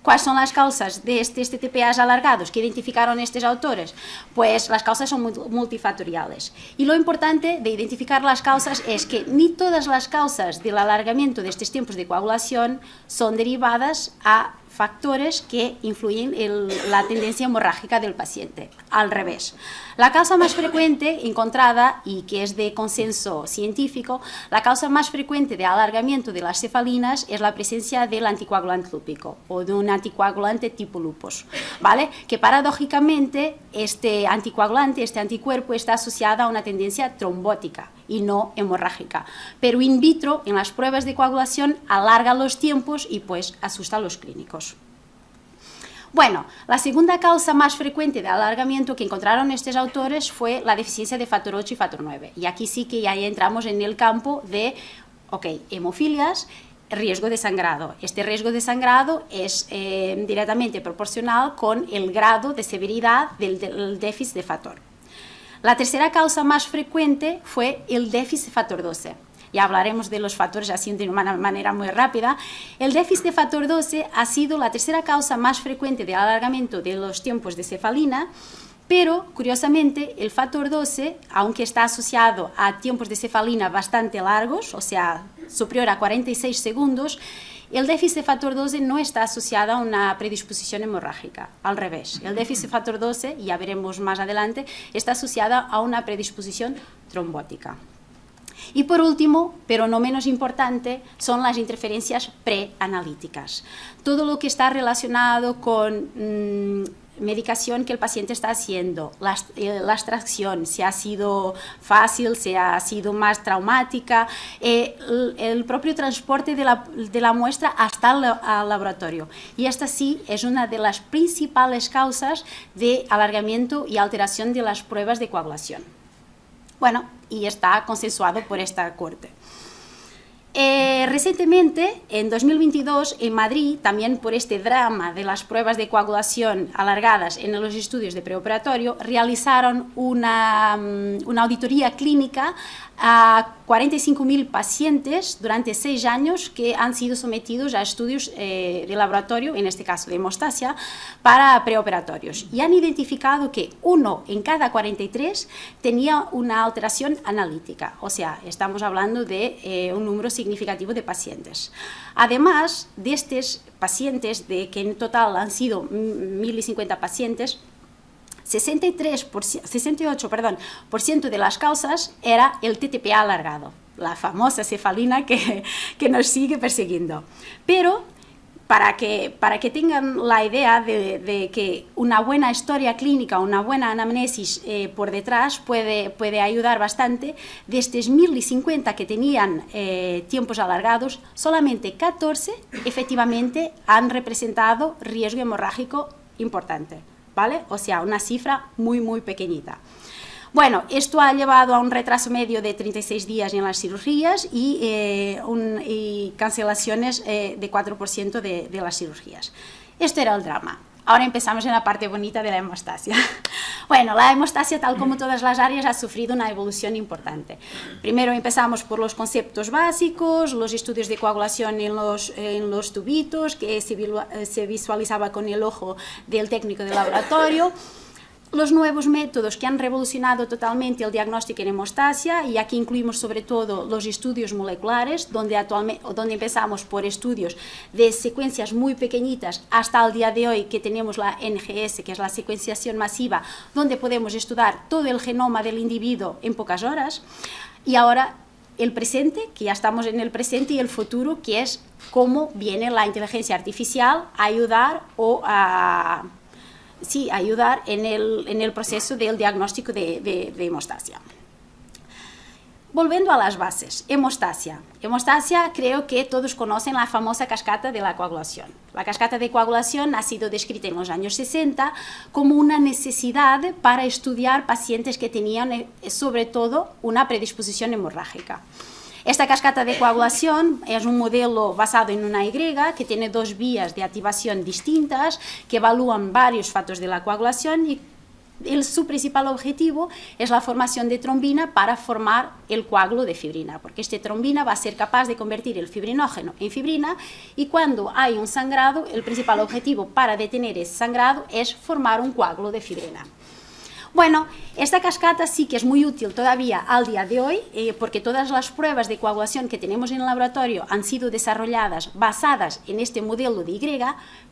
¿cuáles son las causas de estos TTPAs alargados que identificaron estos autores? Pues las causas son multifactoriales. Y lo importante de identificar las causas es que ni todas las causas del alargamiento de estos tiempos de coagulación son derivadas a factores que influyen en la tendencia hemorrágica del paciente. Al revés. La causa más frecuente encontrada, y que es de consenso científico, la causa más frecuente de alargamiento de las cefalinas es la presencia del anticoagulante lúpico o de un anticoagulante tipo lupus, ¿vale? Que paradójicamente este anticoagulante, este anticuerpo, está asociado a una tendencia trombótica y no hemorrágica, pero in vitro, en las pruebas de coagulación, alarga los tiempos y pues asusta a los clínicos. Bueno, la segunda causa más frecuente de alargamiento que encontraron estos autores fue la deficiencia de factor 8 y factor 9, y aquí sí que ya entramos en el campo de, hemofilias, riesgo de sangrado. Este riesgo de sangrado es directamente proporcional con el grado de severidad del déficit de factor. La tercera causa más frecuente fue el déficit de factor 12. Ya hablaremos de los factores así de una manera muy rápida. El déficit de factor 12 ha sido la tercera causa más frecuente de alargamiento de los tiempos de cefalina, pero curiosamente el factor 12, aunque está asociado a tiempos de cefalina bastante largos, o sea, superior a 46 segundos, el déficit de factor 12 no está asociado a una predisposición hemorrágica, al revés. El déficit de factor 12, ya veremos más adelante, está asociado a una predisposición trombótica. Y por último, pero no menos importante, son las interferencias preanalíticas. Todo lo que está relacionado con medicación que el paciente está haciendo, la extracción, si ha sido fácil, si ha sido más traumática, el propio transporte de la muestra hasta el laboratorio. Y esta sí es una de las principales causas de alargamiento y alteración de las pruebas de coagulación. Bueno, y está consensuado por esta corte. Recientemente, en 2022, en Madrid, también por este drama de las pruebas de coagulación alargadas en los estudios de preoperatorio, realizaron una auditoría clínica a 45.000 pacientes durante 6 años que han sido sometidos a estudios de laboratorio, en este caso de hemostasia, para preoperatorios. Y han identificado que 1 en cada 43 tenía una alteración analítica, o sea, estamos hablando de un número significativo de pacientes. Además de estos pacientes, de que en total han sido 1.050 pacientes, 68% de las causas era el TTPA alargado, la famosa cefalina que nos sigue persiguiendo. Pero para que tengan la idea de que una buena historia clínica, una buena anamnesis por detrás puede ayudar bastante, de estos 1.050 que tenían tiempos alargados, solamente 14 efectivamente han representado riesgo hemorrágico importante, ¿vale? O sea, una cifra muy, muy pequeñita. Bueno, esto ha llevado a un retraso medio de 36 días en las cirugías y cancelaciones de 4% de las cirugías. Esto era el drama. Ahora empezamos en la parte bonita de la hemostasia. Bueno, la hemostasia, tal como todas las áreas, ha sufrido una evolución importante. Primero empezamos por los conceptos básicos, los estudios de coagulación en los tubitos, que se visualizaba con el ojo del técnico de laboratorio. los nuevos métodos que han revolucionado totalmente el diagnóstico en hemostasia, y aquí incluimos sobre todo los estudios moleculares, donde empezamos por estudios de secuencias muy pequeñitas hasta el día de hoy que tenemos la NGS, que es la secuenciación masiva, donde podemos estudiar todo el genoma del individuo en pocas horas. Y ahora el presente, que ya estamos en el presente, y el futuro, que es cómo viene la inteligencia artificial a ayudar ayudar en el proceso del diagnóstico de hemostasia. Volviendo a las bases, hemostasia. Hemostasia, creo que todos conocen la famosa cascada de la coagulación. La cascada de coagulación ha sido descrita en los años 60 como una necesidad para estudiar pacientes que tenían, sobre todo, una predisposición hemorrágica. Esta cascada de coagulación es un modelo basado en una Y que tiene dos vías de activación distintas que evalúan varios factores de la coagulación, y su principal objetivo es la formación de trombina para formar el coágulo de fibrina, porque esta trombina va a ser capaz de convertir el fibrinógeno en fibrina, y cuando hay un sangrado, el principal objetivo para detener ese sangrado es formar un coágulo de fibrina. Bueno, esta cascada sí que es muy útil todavía al día de hoy, porque todas las pruebas de coagulación que tenemos en el laboratorio han sido desarrolladas basadas en este modelo de Y,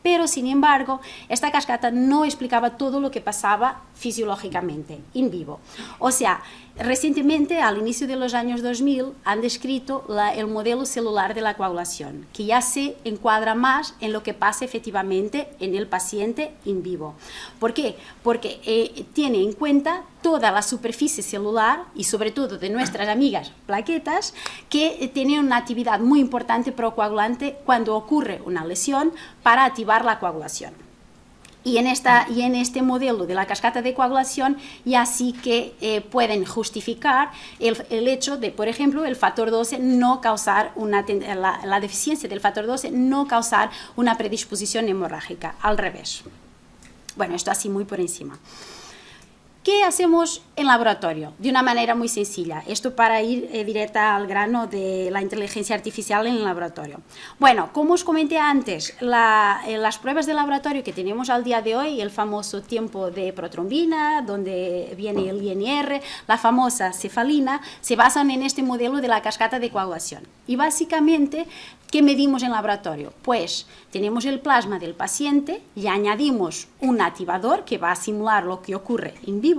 pero sin embargo, esta cascada no explicaba todo lo que pasaba fisiológicamente, in vivo. O sea, recientemente, al inicio de los años 2000, han descrito el modelo celular de la coagulación, que ya se encuadra más en lo que pasa efectivamente en el paciente in vivo. ¿Por qué? Porque tiene en cuenta toda la superficie celular y sobre todo de nuestras amigas plaquetas, que tienen una actividad muy importante procoagulante cuando ocurre una lesión para activar la coagulación. Y en este modelo de la cascada de coagulación ya sí que pueden justificar el hecho de, por ejemplo, el factor 12 no causar la deficiencia del factor 12 no causar una predisposición hemorrágica, al revés. Bueno, esto así muy por encima. ¿Qué hacemos en laboratorio? De una manera muy sencilla. Esto para ir directa al grano de la inteligencia artificial en el laboratorio. Bueno, como os comenté antes, las pruebas de laboratorio que tenemos al día de hoy, el famoso tiempo de protrombina, donde viene el INR, la famosa cefalina, se basan en este modelo de la cascada de coagulación. Y básicamente, ¿qué medimos en laboratorio? Pues tenemos el plasma del paciente y añadimos un activador que va a simular lo que ocurre en vivo,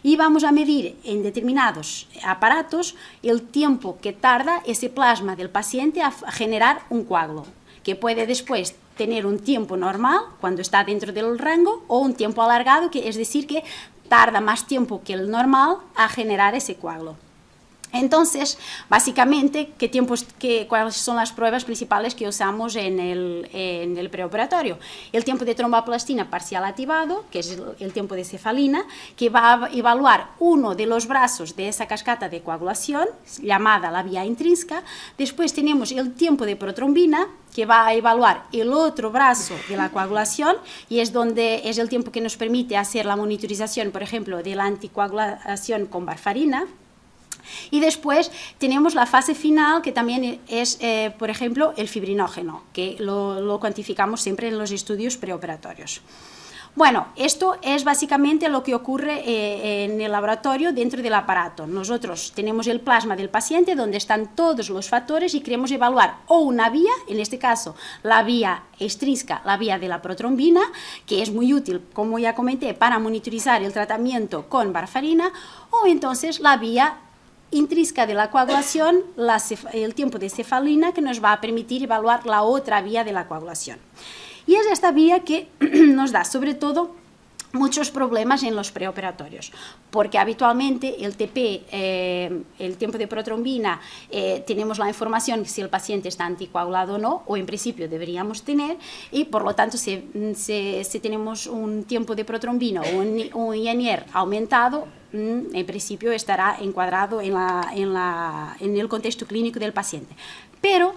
y vamos a medir en determinados aparatos el tiempo que tarda ese plasma del paciente a generar un coágulo, que puede después tener un tiempo normal cuando está dentro del rango, o un tiempo alargado, que es decir que tarda más tiempo que el normal a generar ese coágulo. Entonces, básicamente, ¿cuáles son las pruebas principales que usamos en el preoperatorio? El tiempo de tromboplastina parcial activado, que es el tiempo de cefalina, que va a evaluar uno de los brazos de esa cascada de coagulación, llamada la vía intrínseca. Después tenemos el tiempo de protrombina, que va a evaluar el otro brazo de la coagulación, y es el tiempo que nos permite hacer la monitorización, por ejemplo, de la anticoagulación con warfarina. Y después tenemos la fase final, que también es, por ejemplo, el fibrinógeno, que lo cuantificamos siempre en los estudios preoperatorios. Bueno, esto es básicamente lo que ocurre en el laboratorio dentro del aparato. Nosotros tenemos el plasma del paciente donde están todos los factores y queremos evaluar o una vía, en este caso la vía extrínseca, la vía de la protrombina, que es muy útil, como ya comenté, para monitorizar el tratamiento con warfarina, o entonces la vía intrínseca de la coagulación, el tiempo de cefalina, que nos va a permitir evaluar la otra vía de la coagulación. Y es esta vía que nos da, sobre todo, muchos problemas en los preoperatorios, porque habitualmente el TP, el tiempo de protrombina, tenemos la información si el paciente está anticoagulado o no, o en principio deberíamos tener, y por lo tanto si tenemos un tiempo de protrombina o un INR aumentado, en principio estará encuadrado en el contexto clínico del paciente. Pero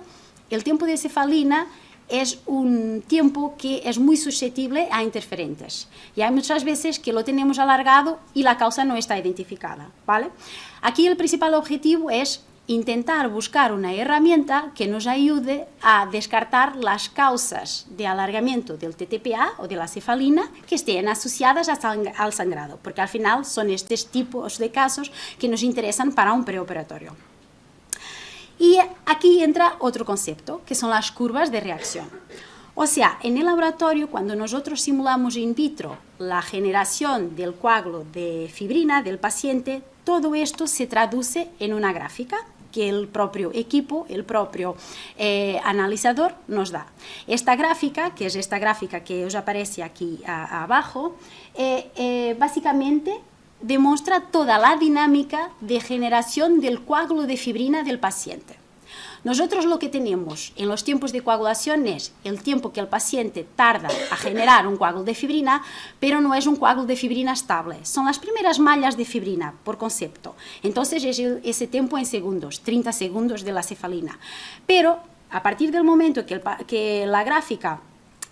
el tiempo de cefalina es un tiempo que es muy susceptible a interferentes, y hay muchas veces que lo tenemos alargado y la causa no está identificada, ¿vale? Aquí el principal objetivo es intentar buscar una herramienta que nos ayude a descartar las causas de alargamiento del TTPA o de la cefalina que estén asociadas al sangrado, porque al final son estos tipos de casos que nos interesan para un preoperatorio. Y aquí entra otro concepto, que son las curvas de reacción. O sea, en el laboratorio, cuando nosotros simulamos in vitro la generación del coágulo de fibrina del paciente, todo esto se traduce en una gráfica que el propio equipo, el propio analizador nos da. Esta gráfica, que es esta gráfica que os aparece aquí abajo, básicamente demuestra toda la dinámica de generación del coágulo de fibrina del paciente. Nosotros lo que tenemos en los tiempos de coagulación es el tiempo que el paciente tarda a generar un coágulo de fibrina, pero no es un coágulo de fibrina estable. Son las primeras mallas de fibrina, por concepto. Entonces es ese tiempo en segundos, 30 segundos de la cefalina. Pero a partir del momento que la gráfica,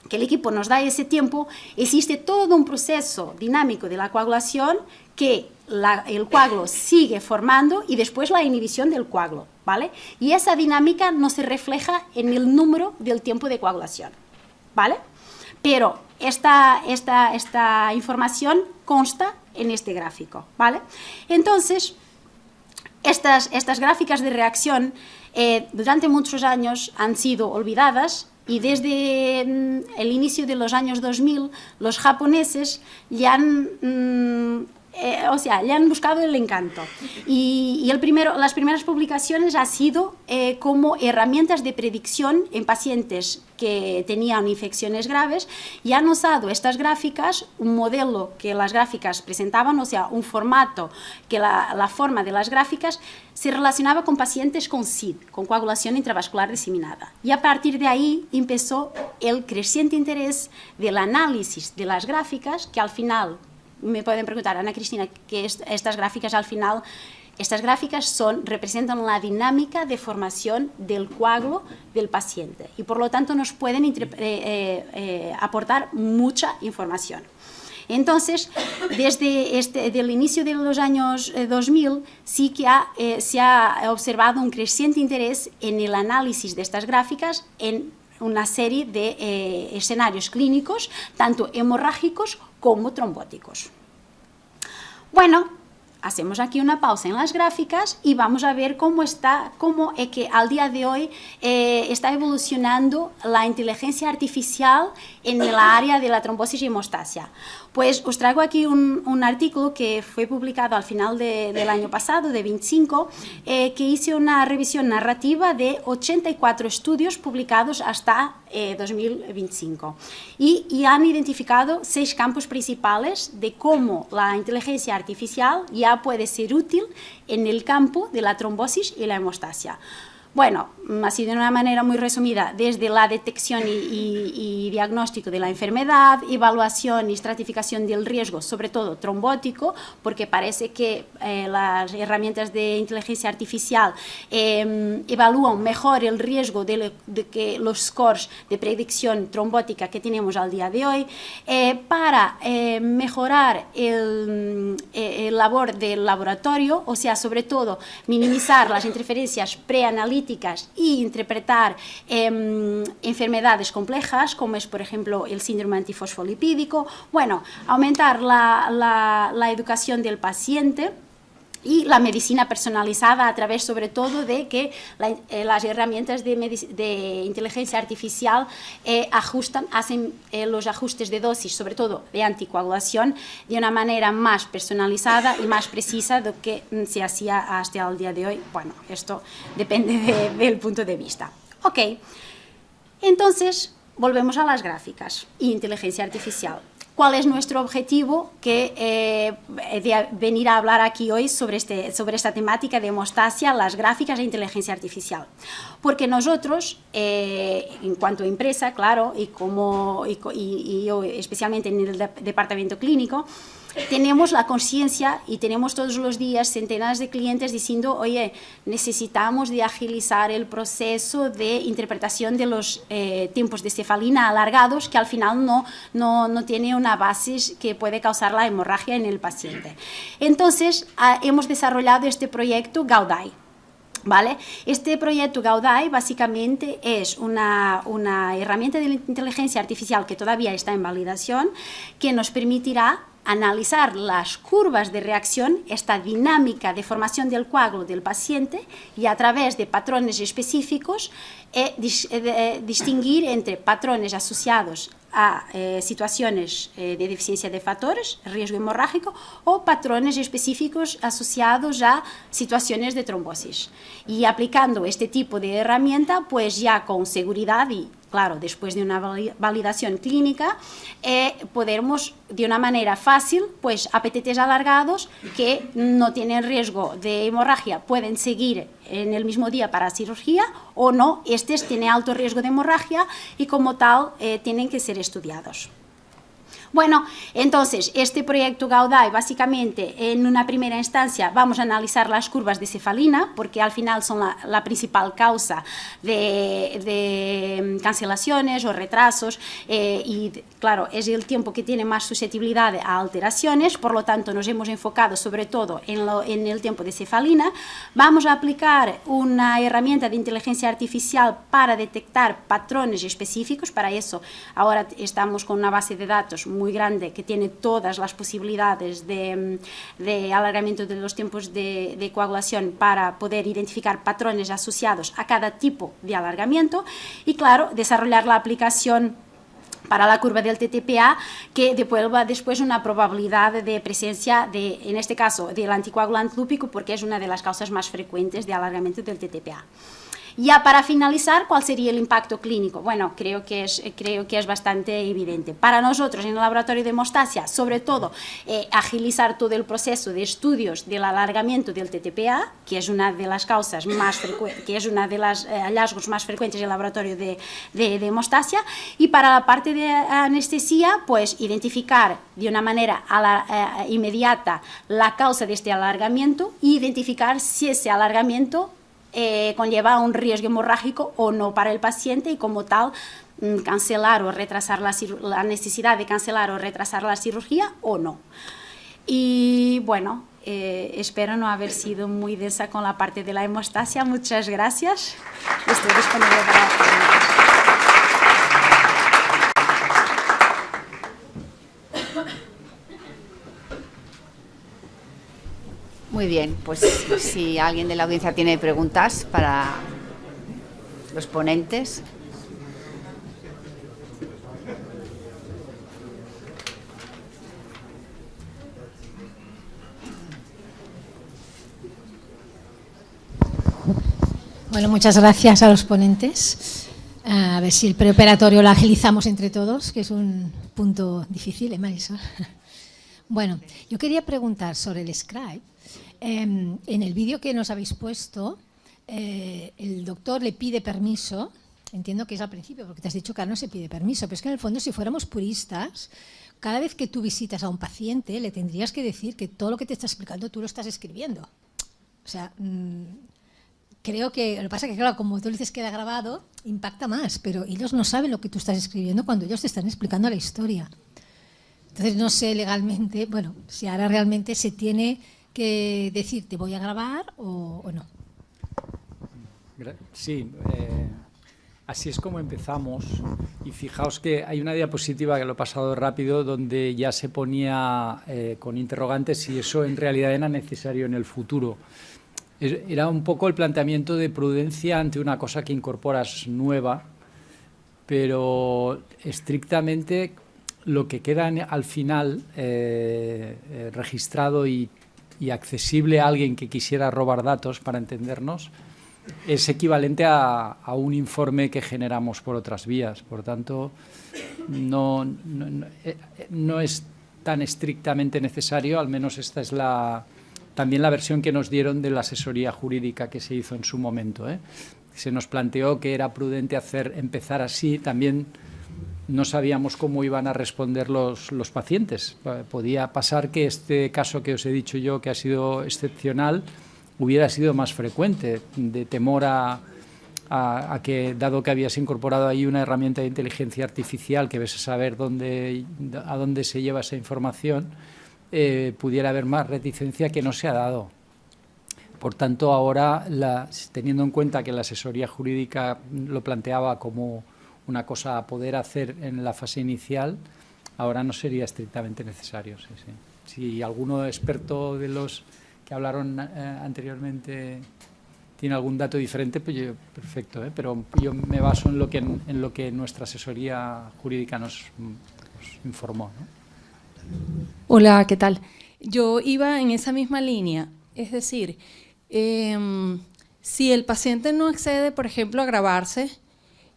que el equipo nos da ese tiempo, existe todo un proceso dinámico de la coagulación que el coágulo sigue formando y después la inhibición del coágulo, ¿vale? Y esa dinámica no se refleja en el número del tiempo de coagulación, ¿vale? Pero esta información consta en este gráfico, ¿vale? Entonces, estas gráficas de reacción durante muchos años han sido olvidadas y desde el inicio de los años 2000 los japoneses ya le han buscado el encanto y las primeras publicaciones han sido como herramientas de predicción en pacientes que tenían infecciones graves y han usado estas gráficas, un modelo que las gráficas presentaban, o sea, un formato que la forma de las gráficas se relacionaba con pacientes con SID, con coagulación intravascular diseminada. Y a partir de ahí empezó el creciente interés del análisis de las gráficas, que al final, me pueden preguntar, Ana Cristina, que estas gráficas al final, estas gráficas representan la dinámica de formación del coágulo del paciente y por lo tanto nos pueden aportar mucha información. Entonces, desde el inicio de los años 2000 sí que se ha observado un creciente interés en el análisis de estas gráficas en una serie de escenarios clínicos, tanto hemorrágicos como trombóticos. Bueno, hacemos aquí una pausa en las gráficas y vamos a ver cómo es que al día de hoy está evolucionando la inteligencia artificial en la área de la trombosis y hemostasia. Pues os traigo aquí un artículo que fue publicado al final del año pasado, de 25, que hice una revisión narrativa de 84 estudios publicados hasta 2025 y han identificado 6 campos principales de cómo la inteligencia artificial ya puede ser útil en el campo de la trombosis y la hemostasia. Bueno, así de una manera muy resumida, desde la detección y diagnóstico de la enfermedad, evaluación y estratificación del riesgo, sobre todo trombótico, porque parece que las herramientas de inteligencia artificial evalúan mejor el riesgo de que los scores de predicción trombótica que tenemos al día de hoy, para mejorar el labor del laboratorio, o sea, sobre todo minimizar las interferencias preanalíticas y interpretar enfermedades complejas, como es, por ejemplo, el síndrome antifosfolipídico. Bueno, aumentar la educación del paciente y la medicina personalizada a través, sobre todo, de que las herramientas de inteligencia artificial hacen los ajustes de dosis, sobre todo de anticoagulación, de una manera más personalizada y más precisa de lo que se hacía hasta el día de hoy. Bueno, esto depende del punto de vista. Ok, entonces volvemos a las gráficas y inteligencia artificial. ¿Cuál es nuestro objetivo de venir a hablar aquí hoy sobre esta temática de hemostasia, las gráficas e inteligencia artificial? Porque nosotros, en cuanto a empresa, claro, y yo especialmente en el departamento clínico, tenemos la conciencia y tenemos todos los días centenares de clientes diciendo, oye, necesitamos de agilizar el proceso de interpretación de los tiempos de cefalina alargados, que al final no tiene una base que puede causar la hemorragia en el paciente. Entonces, hemos desarrollado este proyecto GAUDAI. ¿Vale? Este proyecto Gaudai básicamente es una herramienta de inteligencia artificial que todavía está en validación, que nos permitirá analizar las curvas de reacción, esta dinámica de formación del coágulo del paciente, y a través de patrones específicos distinguir entre patrones asociados a situaciones de deficiencia de factores, riesgo hemorrágico, o patrones específicos asociados a situaciones de trombosis. Y aplicando este tipo de herramienta, pues ya con seguridad y, claro, después de una validación clínica, podemos de una manera fácil, pues APTTs alargados que no tienen riesgo de hemorragia pueden seguir en el mismo día para cirugía, o no, estos tienen alto riesgo de hemorragia y como tal tienen que ser estudiados. Bueno, entonces, este proyecto Gaudai, básicamente, en una primera instancia vamos a analizar las curvas de cefalina, porque al final son la principal causa de cancelaciones o retrasos, y claro, es el tiempo que tiene más susceptibilidad a alteraciones, por lo tanto nos hemos enfocado sobre todo en el tiempo de cefalina. Vamos a aplicar una herramienta de inteligencia artificial para detectar patrones específicos. Para eso ahora estamos con una base de datos muy grande que tiene todas las posibilidades de alargamiento de los tiempos de coagulación para poder identificar patrones asociados a cada tipo de alargamiento y, claro, desarrollar la aplicación para la curva del TTPA que devuelva después una probabilidad de presencia, en este caso, del anticoagulante lúpico, porque es una de las causas más frecuentes de alargamiento del TTPA. Ya para finalizar, ¿cuál sería el impacto clínico? Bueno, creo que es bastante evidente. Para nosotros en el laboratorio de hemostasia, sobre todo, agilizar todo el proceso de estudios del alargamiento del TTPA, que es una de las causas más frecuentes, que es una de los hallazgos más frecuentes en el laboratorio de hemostasia, y para la parte de anestesia, pues identificar de una manera inmediata la causa de este alargamiento y identificar si ese alargamiento conlleva un riesgo hemorrágico o no para el paciente y como tal cancelar o retrasar la necesidad de cancelar o retrasar la cirugía o no. Y bueno, espero no haber sido muy densa con la parte de la hemostasia. Muchas gracias. Estoy disponible para las preguntas. Muy bien, pues si alguien de la audiencia tiene preguntas para los ponentes. Bueno, muchas gracias a los ponentes. A ver si el preoperatorio lo agilizamos entre todos, que es un punto difícil, Marisol. Bueno, yo quería preguntar sobre el scribe. En el vídeo que nos habéis puesto, el doctor le pide permiso, entiendo que es al principio, porque te has dicho que no se pide permiso, pero es que en el fondo, si fuéramos puristas, cada vez que tú visitas a un paciente, le tendrías que decir que todo lo que te está explicando tú lo estás escribiendo. O sea, creo que, lo que pasa es que, claro, como tú dices queda grabado, impacta más, pero ellos no saben lo que tú estás escribiendo cuando ellos te están explicando la historia. Entonces, no sé legalmente, bueno, si ahora realmente se tiene que decir, ¿te voy a grabar o no? Sí, así es como empezamos. Y fijaos que hay una diapositiva que lo he pasado rápido donde ya se ponía con interrogantes si eso en realidad era necesario en el futuro. Era un poco el planteamiento de prudencia ante una cosa que incorporas nueva, pero estrictamente lo que queda al final registrado y accesible a alguien que quisiera robar datos, para entendernos, es equivalente a un informe que generamos por otras vías. Por tanto, no es tan estrictamente necesario, al menos esta es también la versión que nos dieron de la asesoría jurídica que se hizo en su momento. Se nos planteó que era prudente empezar así. También no sabíamos cómo iban a responder los pacientes. Podía pasar que este caso que os he dicho yo, que ha sido excepcional, hubiera sido más frecuente, de temor a que, dado que habías incorporado ahí una herramienta de inteligencia artificial que ves a saber a dónde se lleva esa información, pudiera haber más reticencia que no se ha dado. Por tanto, ahora, teniendo en cuenta que la asesoría jurídica lo planteaba como una cosa a poder hacer en la fase inicial, ahora no sería estrictamente necesario. Sí, sí. Si alguno experto de los que hablaron anteriormente tiene algún dato diferente, pues yo, perfecto, pero yo me baso en lo que nuestra asesoría jurídica nos informó, ¿no? Hola, ¿qué tal? Yo iba en esa misma línea, es decir, si el paciente no accede, por ejemplo, a grabarse,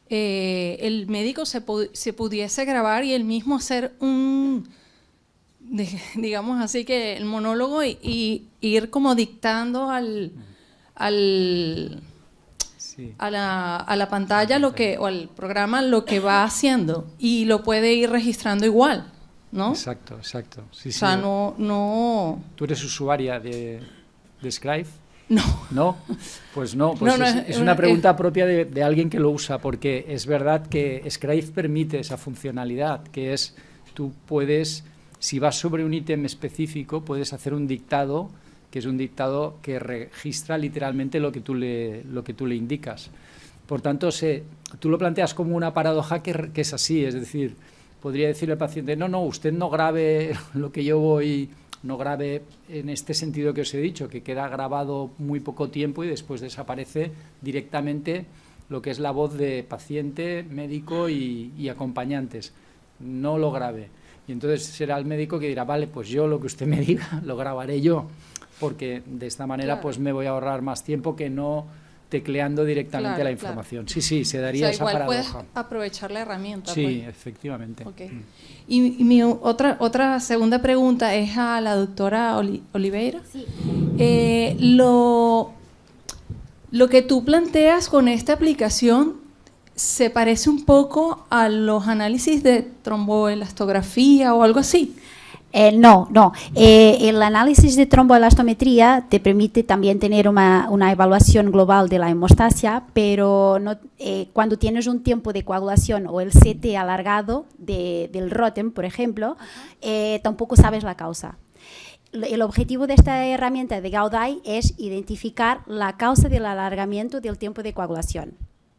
el médico se pudiese grabar y él mismo hacer digamos así, que el monólogo y ir como dictando a la pantalla o al programa lo que va haciendo y lo puede ir registrando igual, ¿no? Exacto, exacto. Sí, o sea, sí. no... ¿Tú eres usuaria de Scribe? No. ¿No? Pues no, pues no, es una pregunta propia de alguien que lo usa, porque es verdad que Scribe permite esa funcionalidad, que es, tú puedes, si vas sobre un ítem específico, puedes hacer un dictado, que es un dictado que registra literalmente lo que tú le indicas. Por tanto, tú lo planteas como una paradoja que es así, es decir, podría decirle al paciente, no, usted no grabe lo que yo voy... no grabe en este sentido que os he dicho, que queda grabado muy poco tiempo y después desaparece directamente lo que es la voz de paciente, médico y acompañantes. No lo grabe. Y entonces será el médico que dirá, vale, pues yo lo que usted me diga lo grabaré yo, porque de esta manera claro, pues me voy a ahorrar más tiempo que no tecleando directamente la información. Claro. Sí, se daría esa paradoja. Igual puedes aprovechar la herramienta. Sí, pues. efectivamente. Okay. Y mi otra segunda pregunta es a la doctora Oliveira. Sí. Lo que tú planteas con esta aplicación se parece un poco a los análisis de tromboelastografía o algo así. No. El análisis de tromboelastometría te permite también tener una evaluación global de la hemostasia, pero no, cuando tienes un tiempo de coagulación o el CT alargado del ROTEM, por ejemplo, tampoco sabes la causa. El objetivo de esta herramienta de GAUDAI es identificar la causa del alargamiento del tiempo de coagulación.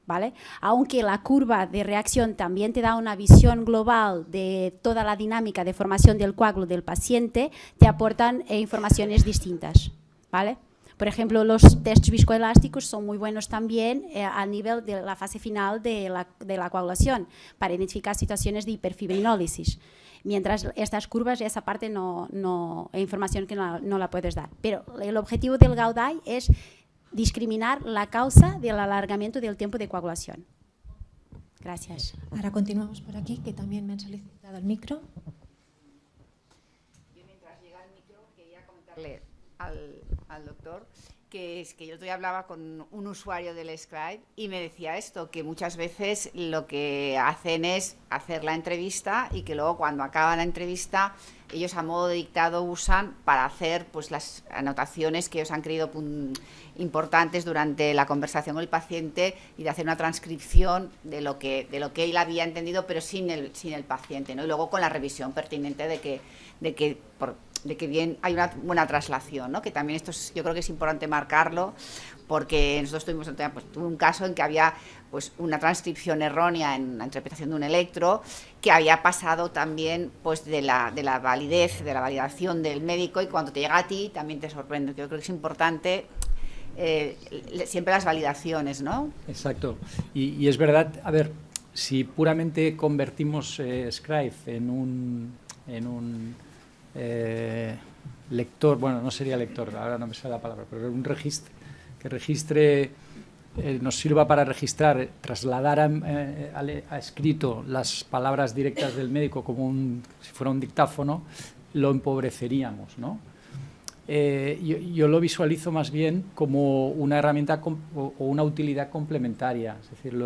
¿Vale? Aunque la curva de reacción también te da una visión global de toda la dinámica de formación del coágulo del paciente, te aportan informaciones distintas, ¿vale? Por ejemplo, los tests viscoelásticos son muy buenos también a nivel de la fase final de la coagulación para identificar situaciones de hiperfibrinólisis. Mientras estas curvas, esa parte es información que no la puedes dar. Pero el objetivo del GAUDAI es discriminar la causa del alargamiento del tiempo de coagulación. Gracias. Ahora continuamos por aquí, que también me han solicitado el micro. Yo, mientras llega el micro, quería comentarle al doctor que es que yo todavía hablaba con un usuario del Scribe y me decía esto, que muchas veces lo que hacen es hacer la entrevista y que luego cuando acaba la entrevista ellos a modo de dictado usan para hacer pues las anotaciones que ellos han creído importantes durante la conversación con el paciente y de hacer una transcripción de lo que él había entendido, pero sin el paciente, ¿no? Y luego con la revisión pertinente de que bien hay una buena traslación, ¿no? Que también esto yo creo que es importante marcarlo, porque nosotros tuve un caso en que había pues una transcripción errónea en la interpretación de un electro, que había pasado también pues de la validez, de la validación del médico, y cuando te llega a ti también te sorprende. Yo creo que es importante siempre las validaciones, ¿no? Exacto. Y es verdad, a ver, si puramente convertimos Scribe en un lector, bueno, no sería lector, ahora no me sale la palabra, pero un registro que registre, nos sirva para registrar, trasladar a escrito las palabras directas del médico como si fuera un dictáfono, lo empobreceríamos, ¿no? Yo lo visualizo más bien como una herramienta o una utilidad complementaria, es decir,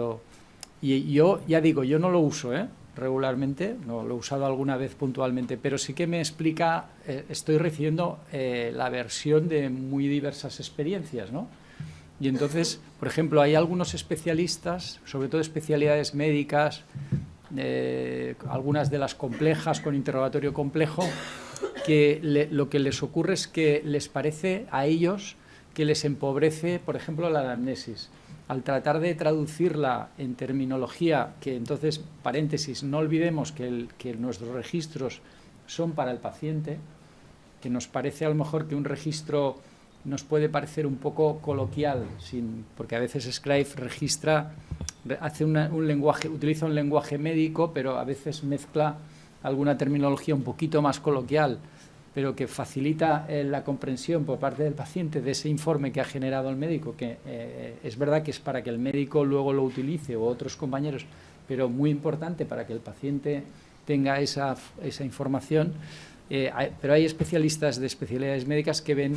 y yo ya digo, yo no lo uso, regularmente, no lo he usado alguna vez puntualmente, pero sí que me explica, estoy recibiendo la versión de muy diversas experiencias, ¿no? Y entonces, por ejemplo, hay algunos especialistas, sobre todo especialidades médicas, algunas de las complejas, con interrogatorio complejo, que lo que les ocurre es que les parece a ellos que les empobrece, por ejemplo, la anamnesis. Al tratar de traducirla en terminología, que entonces, paréntesis, no olvidemos que nuestros registros son para el paciente, que nos parece a lo mejor que un registro nos puede parecer un poco coloquial, porque a veces Scribe hace un lenguaje, utiliza un lenguaje médico, pero a veces mezcla alguna terminología un poquito más coloquial, pero que facilita la comprensión por parte del paciente de ese informe que ha generado el médico, que es verdad que es para que el médico luego lo utilice o otros compañeros, pero muy importante para que el paciente tenga esa información. Pero hay especialistas de especialidades médicas que ven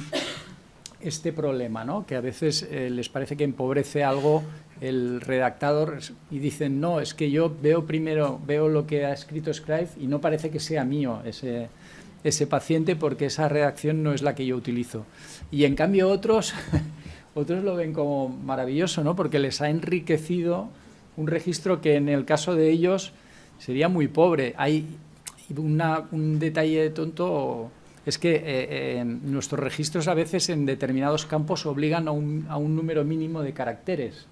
este problema, ¿no? Que a veces les parece que empobrece algo el redactador y dicen, no, es que yo veo lo que ha escrito Scribe y no parece que sea mío ese paciente porque esa redacción no es la que yo utilizo. Y en cambio otros lo ven como maravilloso, ¿no? Porque les ha enriquecido un registro que en el caso de ellos sería muy pobre. Hay un detalle tonto, es que nuestros registros a veces en determinados campos obligan a un número mínimo de caracteres.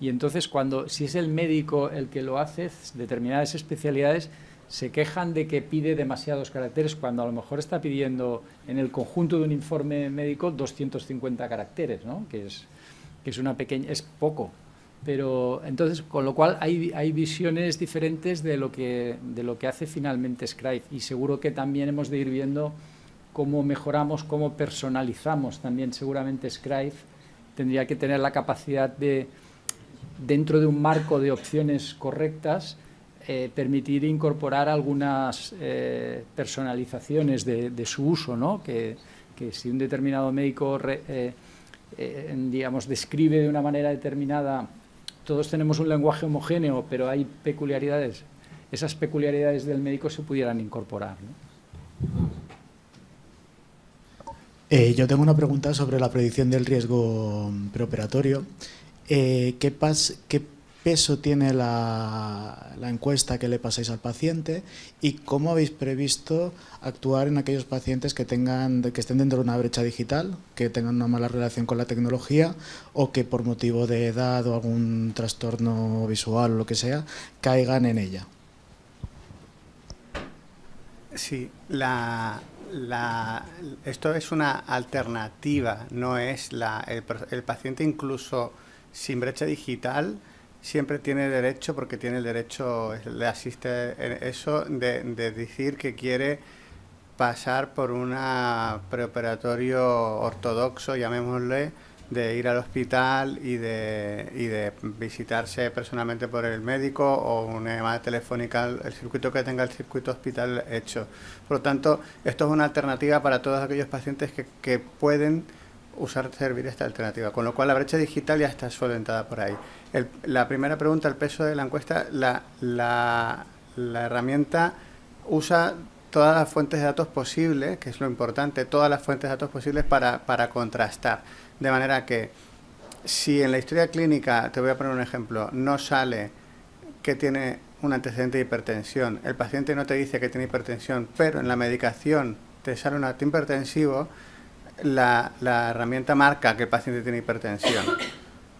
Y entonces si es el médico el que lo hace, determinadas especialidades se quejan de que pide demasiados caracteres cuando a lo mejor está pidiendo en el conjunto de un informe médico 250 caracteres, ¿no? que es poco. Pero entonces, con lo cual hay visiones diferentes de lo que hace finalmente Scribe, y seguro que también hemos de ir viendo cómo mejoramos, cómo personalizamos también. Seguramente Scribe tendría que tener la capacidad de, dentro de un marco de opciones correctas, permitir incorporar algunas personalizaciones de su uso, ¿no? Que si un determinado médico digamos, describe de una manera determinada, todos tenemos un lenguaje homogéneo, pero hay peculiaridades, esas peculiaridades del médico se pudieran incorporar, ¿no? Yo tengo una pregunta sobre la predicción del riesgo preoperatorio. ¿Qué peso tiene la encuesta que le pasáis al paciente y cómo habéis previsto actuar en aquellos pacientes que estén dentro de una brecha digital, que tengan una mala relación con la tecnología o que por motivo de edad o algún trastorno visual o lo que sea, caigan en ella? Sí, esto es una alternativa, no es el paciente incluso sin brecha digital siempre tiene derecho, porque tiene el derecho, le asiste eso de decir que quiere pasar por un preoperatorio ortodoxo, llamémosle, de ir al hospital y de visitarse personalmente por el médico o una llamada telefónica, el circuito que tenga el circuito hospital hecho. Por lo tanto, esto es una alternativa para todos aquellos pacientes que pueden servir esta alternativa, con lo cual la brecha digital ya está solventada por ahí. La primera pregunta, el peso de la encuesta, la herramienta usa todas las fuentes de datos posibles, que es lo importante, todas las fuentes de datos posibles para contrastar. De manera que si en la historia clínica, te voy a poner un ejemplo, no sale que tiene un antecedente de hipertensión, el paciente no te dice que tiene hipertensión, pero en la medicación te sale un acto hipertensivo, la herramienta marca que el paciente tiene hipertensión,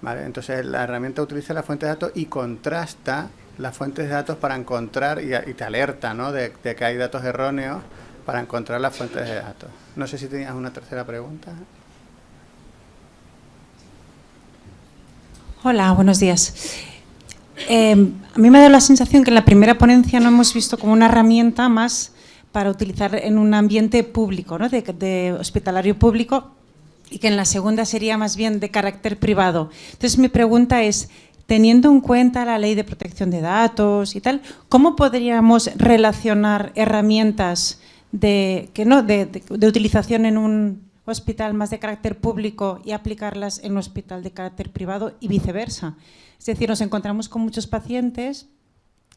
¿vale? Entonces la herramienta utiliza la fuente de datos y contrasta las fuentes de datos para encontrar y te alerta, ¿no? de que hay datos erróneos para encontrar las fuentes de datos. No sé si tenías una tercera pregunta. Hola, buenos días. A mí me ha dado la sensación que en la primera ponencia no hemos visto como una herramienta más para utilizar en un ambiente público, ¿no? de hospitalario público, y que en la segunda sería más bien de carácter privado. Entonces mi pregunta es, teniendo en cuenta la ley de protección de datos y tal, ¿cómo podríamos relacionar herramientas de utilización en un hospital más de carácter público y aplicarlas en un hospital de carácter privado y viceversa? Es decir, nos encontramos con muchos pacientes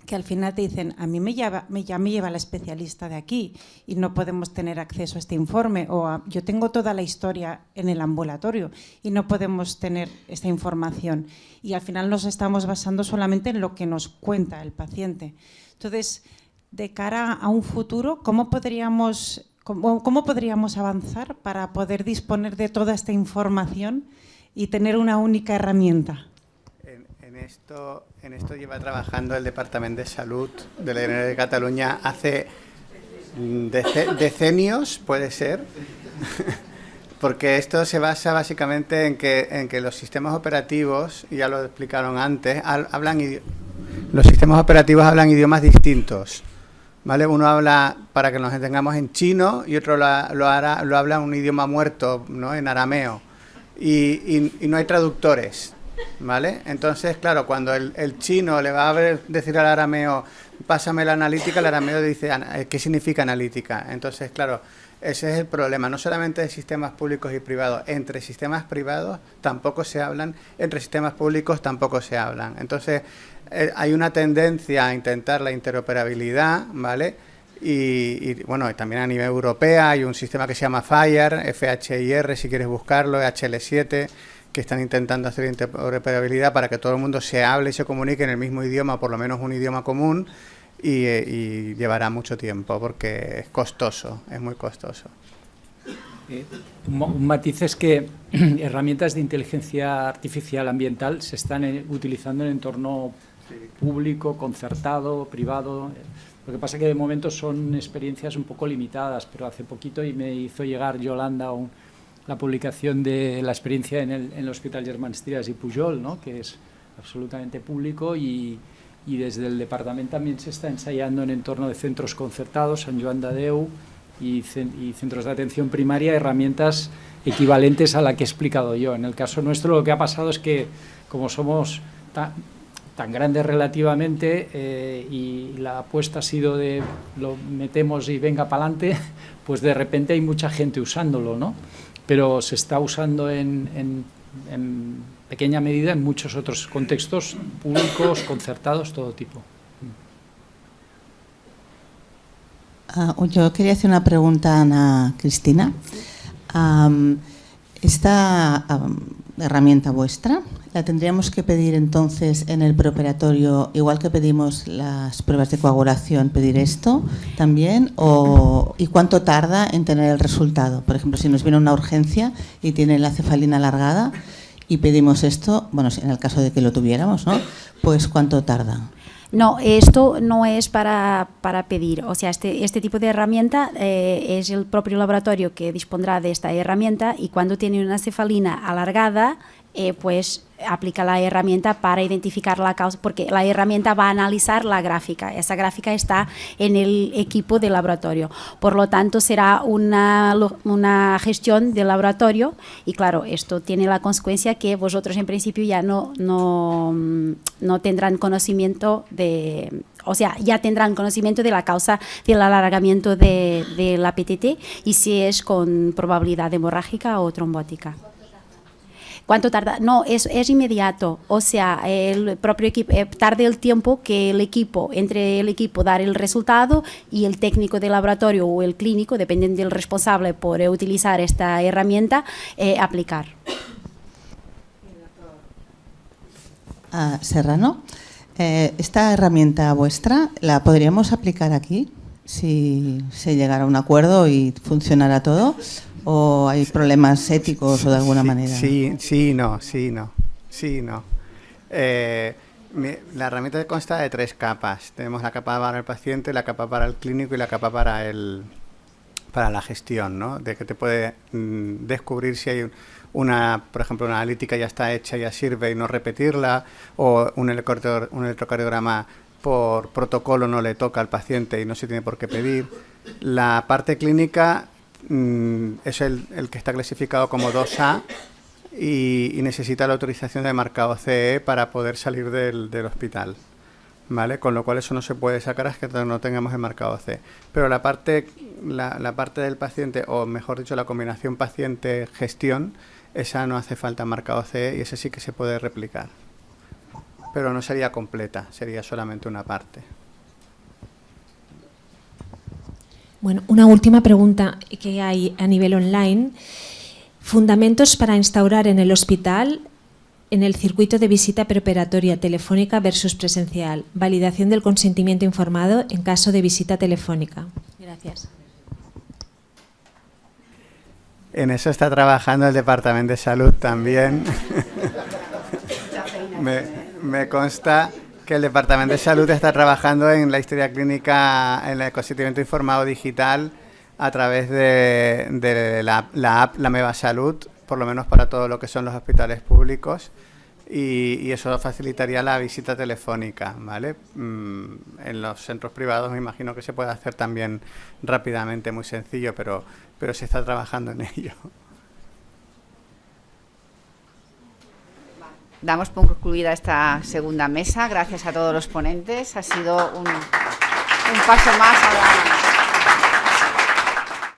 que al final te dicen, a mí me lleva la especialista de aquí y no podemos tener acceso a este informe, o yo tengo toda la historia en el ambulatorio y no podemos tener esta información. Y al final nos estamos basando solamente en lo que nos cuenta el paciente. Entonces, de cara a un futuro, ¿cómo podríamos ¿Cómo podríamos avanzar para poder disponer de toda esta información y tener una única herramienta? En esto lleva trabajando el Departamento de Salud de la Generalitat de Cataluña hace decenios, puede ser, porque esto se basa básicamente en que los sistemas operativos, ya lo explicaron antes, los sistemas operativos hablan idiomas distintos. ¿Vale? Uno habla, para que nos entendamos, en chino y otro lo habla un idioma muerto, ¿no? En arameo. Y no hay traductores, ¿vale? Entonces, claro, cuando el chino le va a decir al arameo, pásame la analítica, el arameo dice, ¿qué significa analítica? Entonces, claro, ese es el problema, no solamente de sistemas públicos y privados, entre sistemas privados tampoco se hablan, entre sistemas públicos tampoco se hablan. Entonces, hay una tendencia a intentar la interoperabilidad, ¿vale? Y bueno, también a nivel europeo hay un sistema que se llama FHIR, FHIR, si quieres buscarlo, HL7, que están intentando hacer interoperabilidad para que todo el mundo se hable y se comunique en el mismo idioma, por lo menos un idioma común, y llevará mucho tiempo porque es costoso, es muy costoso. Un matiz es que herramientas de inteligencia artificial ambiental se están utilizando en entorno público, concertado, privado. Lo que pasa es que de momento son experiencias un poco limitadas, pero hace poquito y me hizo llegar Yolanda la publicación de la experiencia en el Hospital Germans Trias y Pujol, ¿no? Que es absolutamente público y desde el departamento también se está ensayando en entorno de centros concertados, Sant Joan de Déu y centros de atención primaria, herramientas equivalentes a la que he explicado yo. En el caso nuestro lo que ha pasado es que como somos tan grandes relativamente y la apuesta ha sido de lo metemos y venga para adelante, pues de repente hay mucha gente usándolo, ¿no? Pero se está usando en pequeña medida en muchos otros contextos públicos, concertados, todo tipo. Yo quería hacer una pregunta a Ana Cristina. Esta herramienta vuestra, ¿la tendríamos que pedir entonces en el preoperatorio, igual que pedimos las pruebas de coagulación, pedir esto también? ¿Y cuánto tarda en tener el resultado? Por ejemplo, si nos viene una urgencia y tiene la cefalina alargada y pedimos esto, bueno, en el caso de que lo tuviéramos, ¿no? Pues ¿cuánto tarda? No, esto no es para pedir, o sea, este tipo de herramienta es el propio laboratorio que dispondrá de esta herramienta y cuando tiene una cefalina alargada, pues aplica la herramienta para identificar la causa, porque la herramienta va a analizar la gráfica, esa gráfica está en el equipo del laboratorio, por lo tanto será una gestión del laboratorio y claro, esto tiene la consecuencia que vosotros en principio ya no tendrán conocimiento de... O sea, ya tendrán conocimiento de la causa del alargamiento de la PTT y si es con probabilidad hemorrágica o trombótica. ¿Cuánto tarda? No, es inmediato, o sea, el propio equipo, tarda el tiempo que entre el equipo dar el resultado y el técnico del laboratorio o el clínico, dependiendo del responsable por utilizar esta herramienta, aplicar. Serrano, esta herramienta vuestra, ¿la podríamos aplicar aquí? Si se llegara a un acuerdo y funcionara todo, ¿o hay problemas éticos o de alguna manera? Sí, no. La herramienta consta de 3 capas. Tenemos la capa para el paciente, la capa para el clínico y la capa para la gestión, ¿no? De que te puede descubrir si hay por ejemplo, una analítica ya está hecha, ya sirve y no repetirla, o un electrocardiograma por protocolo no le toca al paciente y no se tiene por qué pedir. La parte clínica es el que está clasificado como 2A y necesita la autorización de marcado CE para poder salir del hospital, ¿vale? Con lo cual eso no se puede sacar hasta que no tengamos el marcado CE. Pero la parte del paciente, o mejor dicho, la combinación paciente-gestión, esa no hace falta marcado CE y esa sí que se puede replicar. Pero no sería completa, sería solamente una parte. Bueno, una última pregunta que hay a nivel online. Fundamentos para instaurar en el hospital en el circuito de visita preoperatoria telefónica versus presencial. Validación del consentimiento informado en caso de visita telefónica. Gracias. En eso está trabajando el Departamento de Salud también. Me consta que el Departamento de Salud está trabajando en la historia clínica, en el consentimiento informado digital a través de la app La Meva Salud, por lo menos para todo lo que son los hospitales públicos, y eso facilitaría la visita telefónica, ¿vale? En los centros privados me imagino que se puede hacer también rápidamente, muy sencillo, pero se está trabajando en ello. Damos por concluida esta segunda mesa. Gracias a todos los ponentes. Ha sido un paso más a la...